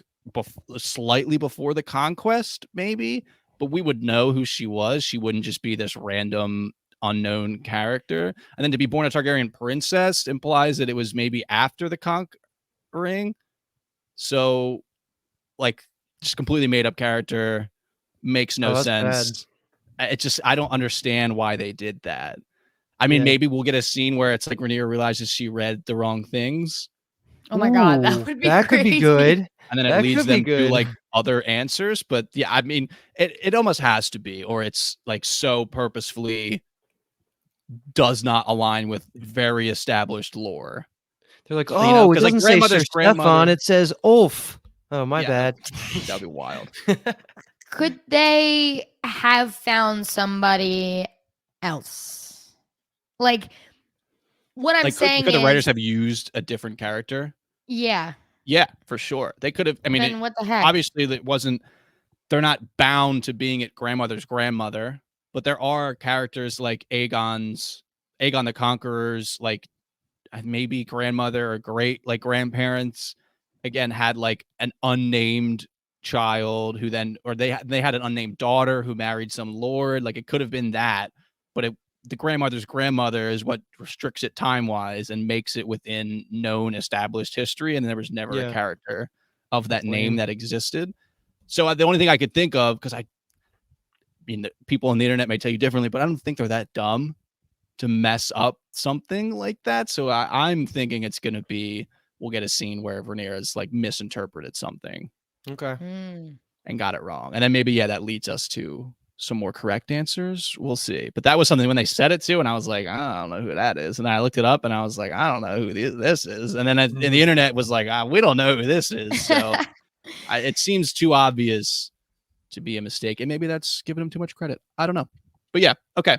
Speaker 1: slightly before the conquest, maybe, but we would know who she was. She wouldn't just be this random unknown character. And then to be born a Targaryen princess implies that it was maybe after the conquering. So like just completely made up character, makes no sense. Bad. It just, I don't understand why they did that. I mean, maybe we'll get a scene where it's like Rhaenyra realizes she read the wrong things.
Speaker 3: Oh my God, that would be crazy.
Speaker 2: Could be good.
Speaker 1: And then it leads them to like other answers. But yeah, I mean, it almost has to be, or it's like so purposefully does not align with very established lore.
Speaker 2: They're like, oh, it doesn't say Sir Stefan, it says Ulf. Oh, my bad.
Speaker 1: That'd be wild.
Speaker 3: Could they have found somebody else. Like what I'm
Speaker 1: Like,
Speaker 3: saying
Speaker 1: could the writers
Speaker 3: is,
Speaker 1: have used a different character?
Speaker 3: yeah,
Speaker 1: Yeah, for sure. They could have. I mean,
Speaker 3: then what the heck?
Speaker 1: obviously, it wasn't. They're not bound to being at grandmother's grandmother, but there are characters like Aegon the Conqueror's, like maybe grandmother or great like grandparents. Again, had like an unnamed child who then, or they had an unnamed daughter who married some lord. Like it could have been that, but the grandmother's grandmother is what restricts it time wise and makes it within known established history. And there was never a
Speaker 2: Yeah.
Speaker 1: character of that
Speaker 2: That's
Speaker 1: name
Speaker 2: lame.
Speaker 1: that existed. So the only thing I could think of, because I mean, the people on the internet may tell you differently, but I don't think they're that dumb to mess up something like that. So I'm thinking it's going to be, we'll get a scene where Rhaenyra's like misinterpreted something
Speaker 2: Okay.
Speaker 1: and got it wrong. And then maybe, yeah, that leads us to some more correct answers. We'll see. But that was something when they said it to, and I was like, I don't know who that is. And I looked it up and I was like, I don't know who this is. And then and the internet was like, we don't know who this is. So it seems too obvious to be a mistake. And maybe that's giving him too much credit. I don't know. But yeah, okay.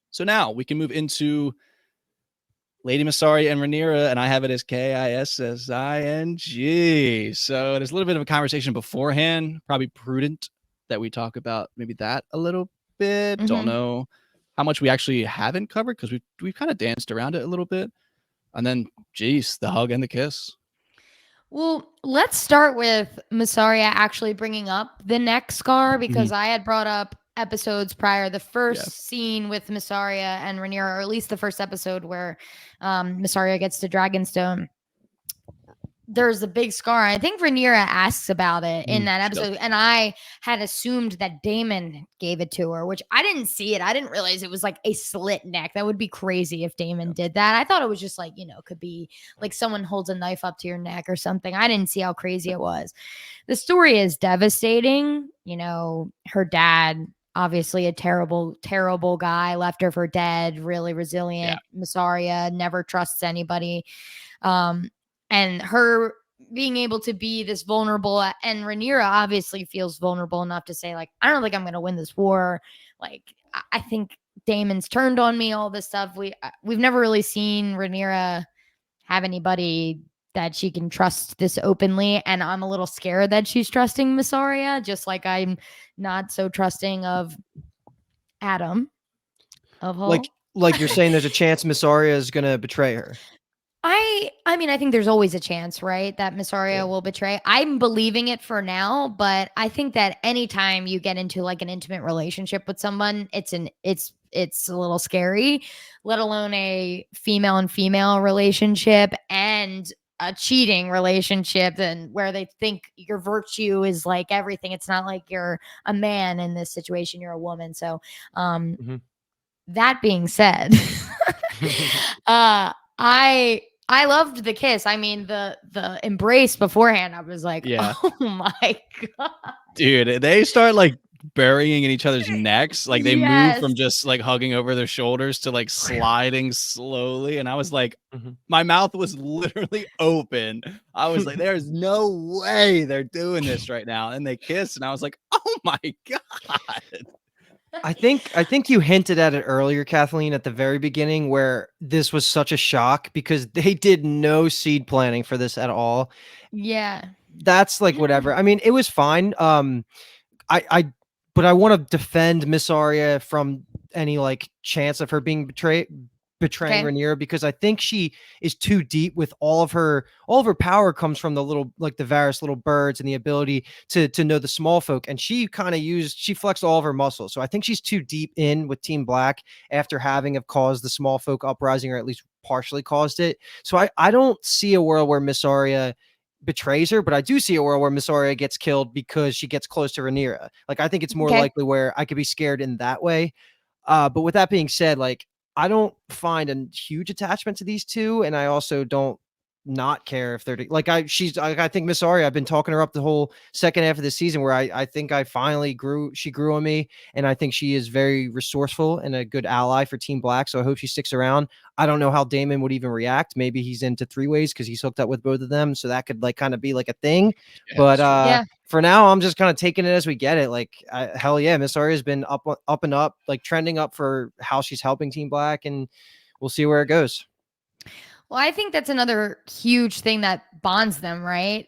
Speaker 1: So now we can move into Lady Mysaria and Rhaenyra, and I have it as Kissing. So there's a little bit of a conversation beforehand. Probably prudent that we talk about maybe that a little bit. Don't know how much we actually haven't covered because we've kind of danced around it a little bit. And then, geez, the hug and the kiss.
Speaker 3: Well, let's start with Mysaria actually bringing up the neck scar because I had brought up episodes prior. The first scene with Mysaria and Rhaenyra, or at least the first episode where Mysaria gets to Dragonstone. There's a big scar. I think Rhaenyra asks about it in that episode, and I had assumed that Damon gave it to her, which I didn't see it. I didn't realize it was like a slit neck. That would be crazy if Damon did that. I thought it was just like, could be like someone holds a knife up to your neck or something. I didn't see how crazy it was. The story is devastating. Her dad, obviously a terrible, terrible guy, left her for dead, really resilient. Mysaria never trusts anybody. And her being able to be this vulnerable, and Rhaenyra obviously feels vulnerable enough to say, like, I don't think I'm going to win this war. Like, I think Damon's turned on me, all this stuff. We've never really seen Rhaenyra have anybody that she can trust this openly. And I'm a little scared that she's trusting Mysaria, just like I'm not so trusting of Adam.
Speaker 2: Like you're saying there's a chance Mysaria is going to betray her.
Speaker 3: I mean, I think there's always a chance, right, that Mysaria will betray. I'm believing it for now, but I think that anytime you get into like an intimate relationship with someone, it's a little scary, let alone a female and female relationship and a cheating relationship, and where they think your virtue is like everything. It's not like you're a man in this situation, you're a woman. So that being said, I loved the kiss. I mean, the embrace beforehand, I was like, oh my God.
Speaker 1: Dude, they start like burying in each other's necks. Like they move from just like hugging over their shoulders to like sliding slowly. And I was like, my mouth was literally open. I was like, there's no way they're doing this right now. And they kissed, and I was like, oh my God.
Speaker 2: I think you hinted at it earlier, Kathleen, at the very beginning, where this was such a shock because they did no seed planning for this at all.
Speaker 3: Yeah.
Speaker 2: That's like whatever. I mean, it was fine. But I want to defend Mysaria from any like chance of her being betraying Rhaenyra, because I think she is too deep with all of her power comes from the little, like the Varys little birds and the ability to know the Smallfolk. And she she flexed all of her muscles. So I think she's too deep in with Team Black after having caused the Smallfolk uprising, or at least partially caused it. So I don't see a world where Mysaria betrays her, but I do see a world where Mysaria gets killed because she gets close to Rhaenyra. Like, I think it's more likely where I could be scared in that way. But with that being said, like, I don't find a huge attachment to these two, and I also don't not care if they're like I think Mysaria, I've been talking her up the whole second half of the season, where I think I finally she grew on me, and I think she is very resourceful and a good ally for Team Black. So I hope she sticks around. I don't know how Damon would even react. Maybe he's into three ways because he's hooked up with both of them, so that could like kind of be like a thing. But for now, I'm just kind of taking it as we get it. Like, hell yeah, Mysaria has been up and up, like trending up for how she's helping Team Black, and we'll see where it goes.
Speaker 3: Well, I think that's another huge thing that bonds them, right?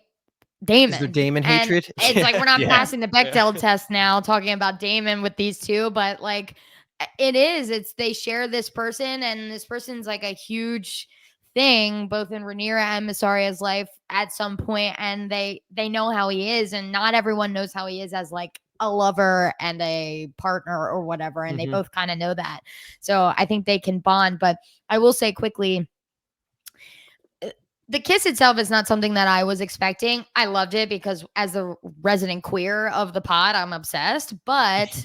Speaker 2: Is there
Speaker 3: Damon.
Speaker 2: Damon
Speaker 3: And
Speaker 2: hatred?
Speaker 3: it's like we're not
Speaker 1: Yeah.
Speaker 3: passing the Bechdel test now, talking about Damon with these two, but like it is. It's they share this person, and this person's like a huge thing, both in Rhaenyra and Mysaria's life at some point, and they know how he is, and not everyone knows how he is as like a lover and a partner or whatever, and they both kind of know that. So I think they can bond. But I will say quickly, the kiss itself is not something that I was expecting. I loved it because as the resident queer of the pod, I'm obsessed. But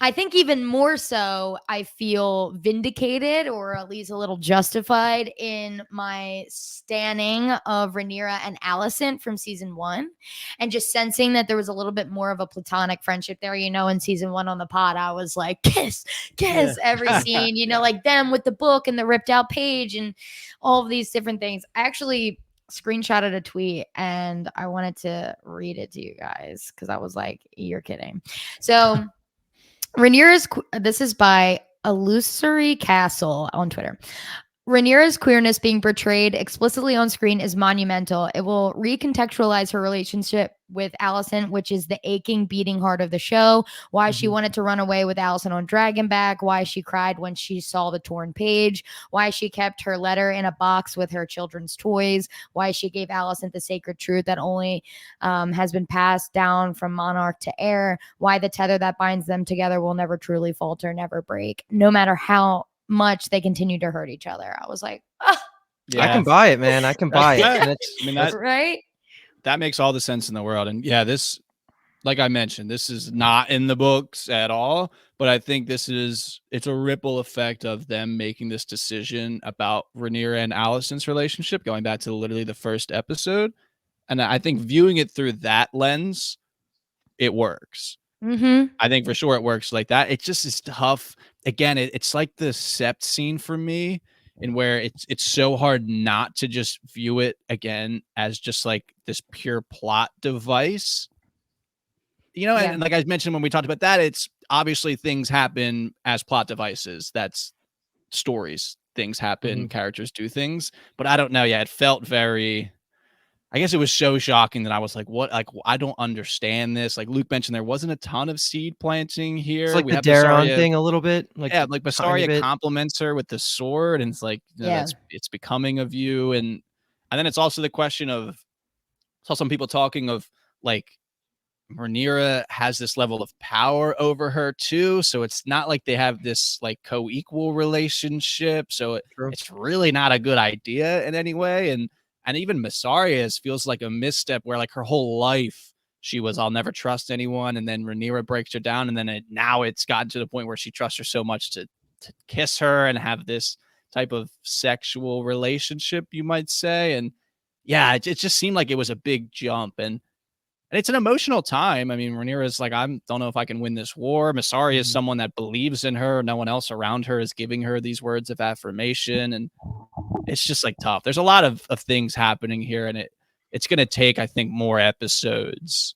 Speaker 3: I think even more so, I feel vindicated or at least a little justified in my standing of Rhaenyra and Alicent from season 1 and just sensing that there was a little bit more of a platonic friendship there. You know, in season 1 on the pod, I was like, kiss every scene, you know, like them with the book and the ripped out page and all of these different things. I actually screenshotted a tweet and I wanted to read it to you guys because I was like, you're kidding. So Rhaenyra's, this is by Illusory Castle on Twitter. Rhaenyra's queerness being portrayed explicitly on screen is monumental. It will recontextualize her relationship with Alicent, which is the aching, beating heart of the show. Why she wanted to run away with Alicent on Dragonback. Why she cried when she saw the torn page. Why she kept her letter in a box with her children's toys. Why she gave Alicent the sacred truth that only has been passed down from monarch to heir. Why the tether that binds them together will never truly falter, never break, no matter how much they continue to hurt each other. I was like, oh.
Speaker 1: Yeah.
Speaker 2: I can buy it, man. I can buy it.
Speaker 1: Yeah.
Speaker 2: And it's,
Speaker 1: I mean,
Speaker 3: Right?
Speaker 1: that makes all the sense in the world. And yeah, this, like I mentioned, this is not in the books at all, but I think it's a ripple effect of them making this decision about Rhaenyra and Alicent's relationship, going back to literally the first episode. And I think viewing it through that lens, it works. I think for sure it works like that. It just is tough. Again, it's like the Sept scene for me, in where it's so hard not to just view it again as just like this pure plot device. You know, and like I mentioned when we talked about that, it's obviously things happen as plot devices. That's stories. Things happen, characters do things. But I don't know. Yeah, it felt very, I guess it was so shocking that I was like, what? Like, I don't understand this. Like Luke mentioned, there wasn't a ton of seed planting here.
Speaker 2: it's like
Speaker 1: We
Speaker 2: the
Speaker 1: have
Speaker 2: Daron
Speaker 1: Mysaria,
Speaker 2: thing a little bit. Like,
Speaker 1: yeah, like Mysaria compliments her with the sword, and it's like, you know, it's becoming of you. And then it's also the question of, saw some people talking of like, Rhaenyra has this level of power over her too, so it's not like they have this like co-equal relationship. So it's really not a good idea in any way. And even Mysaria's feels like a misstep, where like her whole life she was, I'll never trust anyone, and then Rhaenyra breaks her down, and then now it's gotten to the point where she trusts her so much to kiss her and have this type of sexual relationship, you might say. And yeah, it just seemed like it was a big jump. And it's an emotional time. I mean, Rhaenyra's like, I don't know if I can win this war. Mysaria is someone that believes in her. No one else around her is giving her these words of affirmation. And it's just like tough. There's a lot of things happening here. And it's going to take, I think, more episodes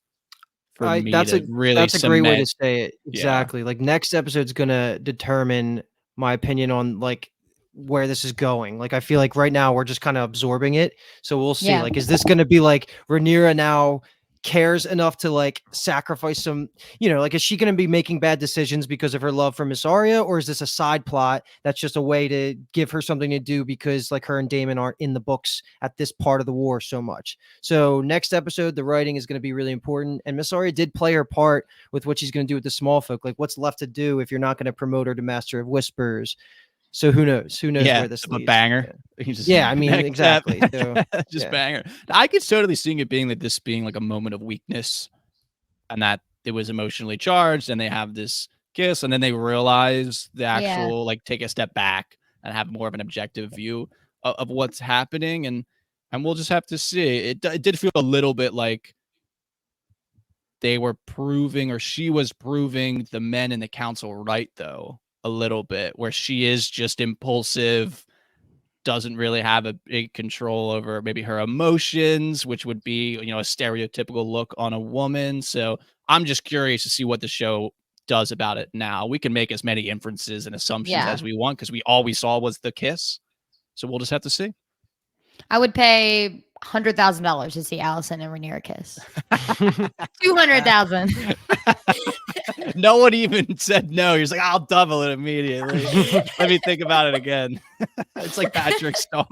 Speaker 1: for me to really
Speaker 2: that's a great way to
Speaker 1: cement.
Speaker 2: say it. Exactly.
Speaker 1: Yeah.
Speaker 2: Like next episode's going to determine my opinion on like where this is going. Like, I feel like right now we're just kind of absorbing it. So we'll see. Like, is this going to be like Rhaenyra now cares enough to like sacrifice some, you know, like, is she going to be making bad decisions because of her love for Mysaria, or is this a side plot that's just a way to give her something to do because like her and Damon aren't in the books at this part of the war so much? So next episode, the writing is going to be really important, and Mysaria did play her part with what she's going to do with the Smallfolk. Like, what's left to do if you're not going to promote her to Master of Whispers? So who knows where this leads.
Speaker 1: Banger.
Speaker 2: Yeah, I mean, exactly. So,
Speaker 1: banger. I could totally see it being like this being like a moment of weakness, and that it was emotionally charged, and they have this kiss, and then they realize the actual like take a step back and have more of an objective view of what's happening. And we'll just have to see. It did feel a little bit like they were proving, or she was proving, the men in the council right, though, a little bit, where she is just impulsive doesn't really have a big control over maybe her emotions, which would be, a stereotypical look on a woman. So I'm just curious to see what the show does about it now. We can make as many inferences and assumptions
Speaker 3: Yeah.
Speaker 1: as we want because all we saw was the kiss. So we'll just have to see.
Speaker 3: I would pay $100,000 to see Alicent and Rhaenyra kiss. 200,000.
Speaker 1: No one even said no. He's like, I'll double it immediately. Let me think about it again. It's like Patrick Star.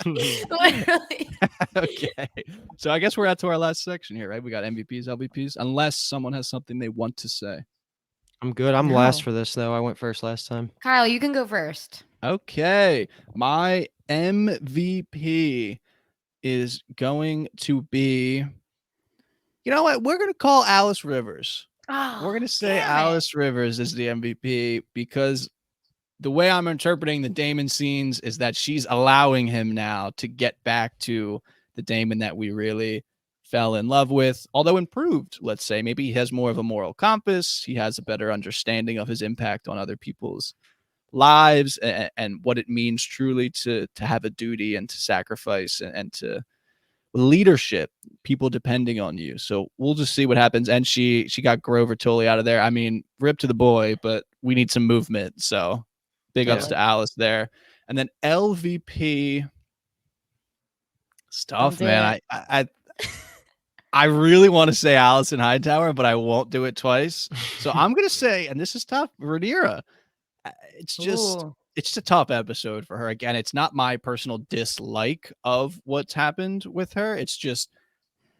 Speaker 3: Literally.
Speaker 1: Okay. So I guess we're at to our last section here, right? We got MVPs, LVPs, unless someone has something they want to say.
Speaker 2: I'm good. I'm
Speaker 3: No.
Speaker 2: last for this, though. I went first last time.
Speaker 3: Kyle, you can go first.
Speaker 1: Okay. My MVP is going to be, you know what? We're going to call Alice Rivers. We're going to say Alice Rivers is the MVP because the way I'm interpreting the Damon scenes is that she's allowing him now to get back to the Damon that we really fell in love with, although improved, let's say. Maybe he has more of a moral compass. He has a better understanding of his impact on other people's lives and what it means truly to have a duty and to sacrifice and to leadership, people depending on you. So we'll just see what happens. And she got Grover totally out of there. I mean, rip to the boy, but we need some movement. So big ups to Alice there. And then LVP stuff, man. I really want to say Alicent Hightower, but I won't do it twice. So I'm gonna say, and this is tough, Rhaenyra. It's just it's a tough episode for her. Again, it's not my personal dislike of what's happened with her. It's just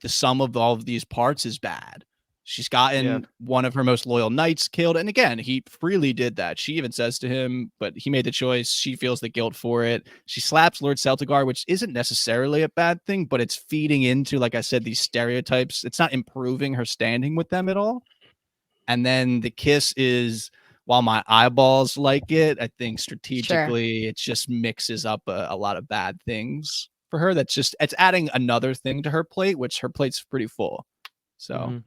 Speaker 1: the sum of all of these parts is bad. She's gotten one of her most loyal knights killed. And again, he freely did that. She even says to him, but he made the choice. She feels the guilt for it. She slaps Lord Celtigar, which isn't necessarily a bad thing, but it's feeding into, like I said, these stereotypes. It's not improving her standing with them at all. And then the kiss is, while my eyeballs like it, I think strategically it just mixes up a lot of bad things for her. It's adding another thing to her plate, which her plate's pretty full. So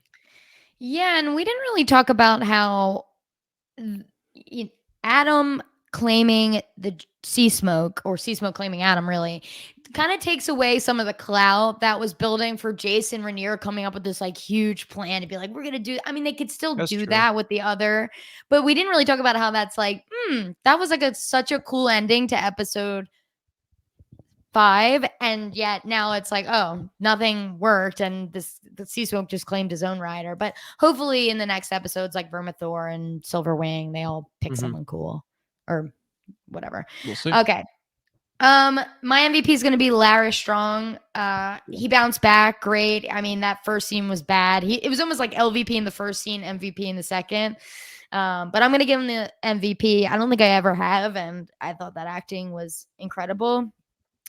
Speaker 3: yeah, and we didn't really talk about how Adam claiming the sea smoke, or sea smoke claiming Adam, really kind of takes away some of the clout that was building for Jason Rhaenyra coming up with this like huge plan to be like, we're gonna do. I mean, they could still do that with the other, but we didn't really talk about how that's like, that was like such a cool ending to episode 5, and yet now it's like, oh, nothing worked, and the sea smoke just claimed his own rider. But hopefully in the next episodes, like Vermithor and Silverwing, they all pick someone cool or whatever.
Speaker 1: We'll see.
Speaker 3: Okay. My MVP is going to be Larys Strong. He bounced back great. I mean, that first scene was bad. It was almost like LVP in the first scene, MVP in the second. But I'm going to give him the MVP. I don't think I ever have, and I thought that acting was incredible.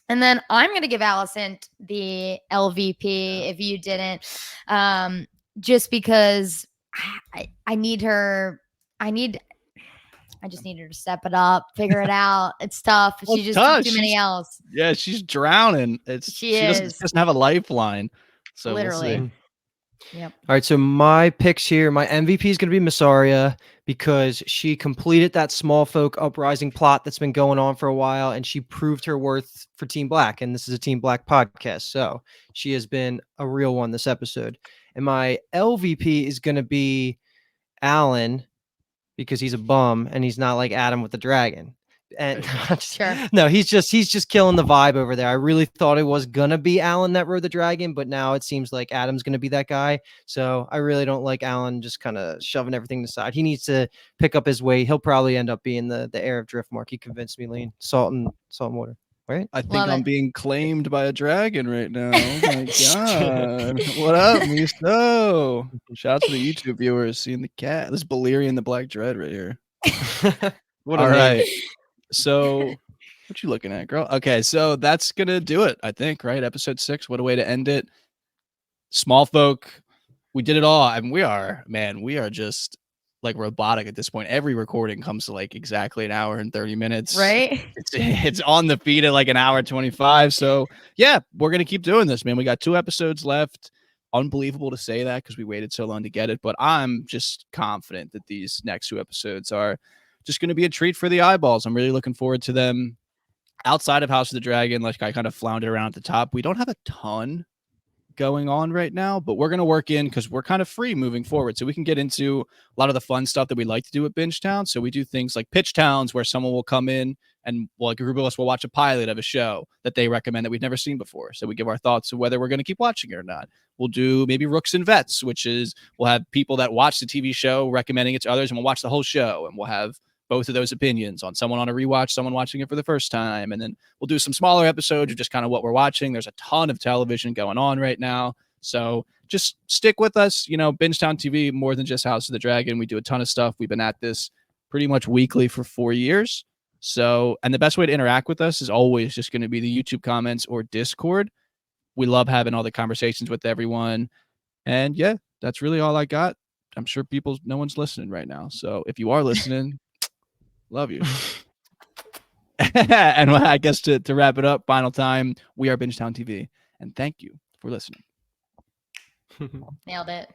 Speaker 3: And then I'm going to give Alicent the LVP if you didn't, just because I need her. I just need her to step it up, figure it out. It's tough.
Speaker 1: Well,
Speaker 3: she just did too many else.
Speaker 1: Yeah, she's drowning. She doesn't have a lifeline. So
Speaker 3: literally.
Speaker 1: We'll see.
Speaker 3: Yep.
Speaker 2: All right, so my picks here, my MVP is going to be Mysaria because she completed that Smallfolk uprising plot that's been going on for a while, and she proved her worth for Team Black. And this is a Team Black podcast, so she has been a real one this episode. And my LVP is going to be Alan because he's a bum and he's not like Adam with the dragon. And no, he's just killing the vibe over there. I really thought it was gonna be Alan that rode the dragon, but now it seems like Adam's gonna be that guy. So I really don't like Alan just kind of shoving everything aside. He needs to pick up his weight. He'll probably end up being the heir of Driftmark. He convinced me, Lean. Salt and water. Right?
Speaker 1: I think I'm being claimed by a dragon right now. Oh my god. What up, Misto? Shout out to the YouTube viewers seeing the cat. This is Balerion the Black Dread right here. All right. So what you looking at, girl? Okay, so that's gonna do it, I think, right? Episode 6. What a way to end it. Smallfolk, we did it all. I mean, we are just like robotic at this point. Every recording comes to like exactly an hour and 30 minutes.
Speaker 3: Right?
Speaker 1: It's on the feed at like an hour 25. So yeah, we're gonna keep doing this, man. We got 2 episodes left. Unbelievable to say that because we waited so long to get it, but I'm just confident that these next 2 episodes are just going to be a treat for the eyeballs. I'm really looking forward to them. outside of House of the Dragon, like I kind of floundered around at the top, we don't have a ton going on right now, but we're going to work in because we're kind of free moving forward. So we can get into a lot of the fun stuff that we like to do at Binge Town. So we do things like pitch towns where someone will come in and like a group of us will watch a pilot of a show that they recommend that we've never seen before. So we give our thoughts of whether we're going to keep watching it or not. We'll do maybe Rooks and Vets, which is we'll have people that watch the TV show recommending it to others, and we'll watch the whole show, and we'll have both of those opinions on someone on a rewatch, someone watching it for the first time. And then we'll do some smaller episodes of just kind of what we're watching. There's a ton of television going on right now. So just stick with us, Bingetown TV, more than just House of the Dragon. We do a ton of stuff. We've been at this pretty much weekly for 4 years. So, and the best way to interact with us is always just going to be the YouTube comments or Discord. We love having all the conversations with everyone. And yeah, that's really all I got. I'm sure no one's listening right now. So if you are listening, love you. And I guess to wrap it up, final time, we are Bingetown TV. And thank you for listening.
Speaker 3: Nailed it.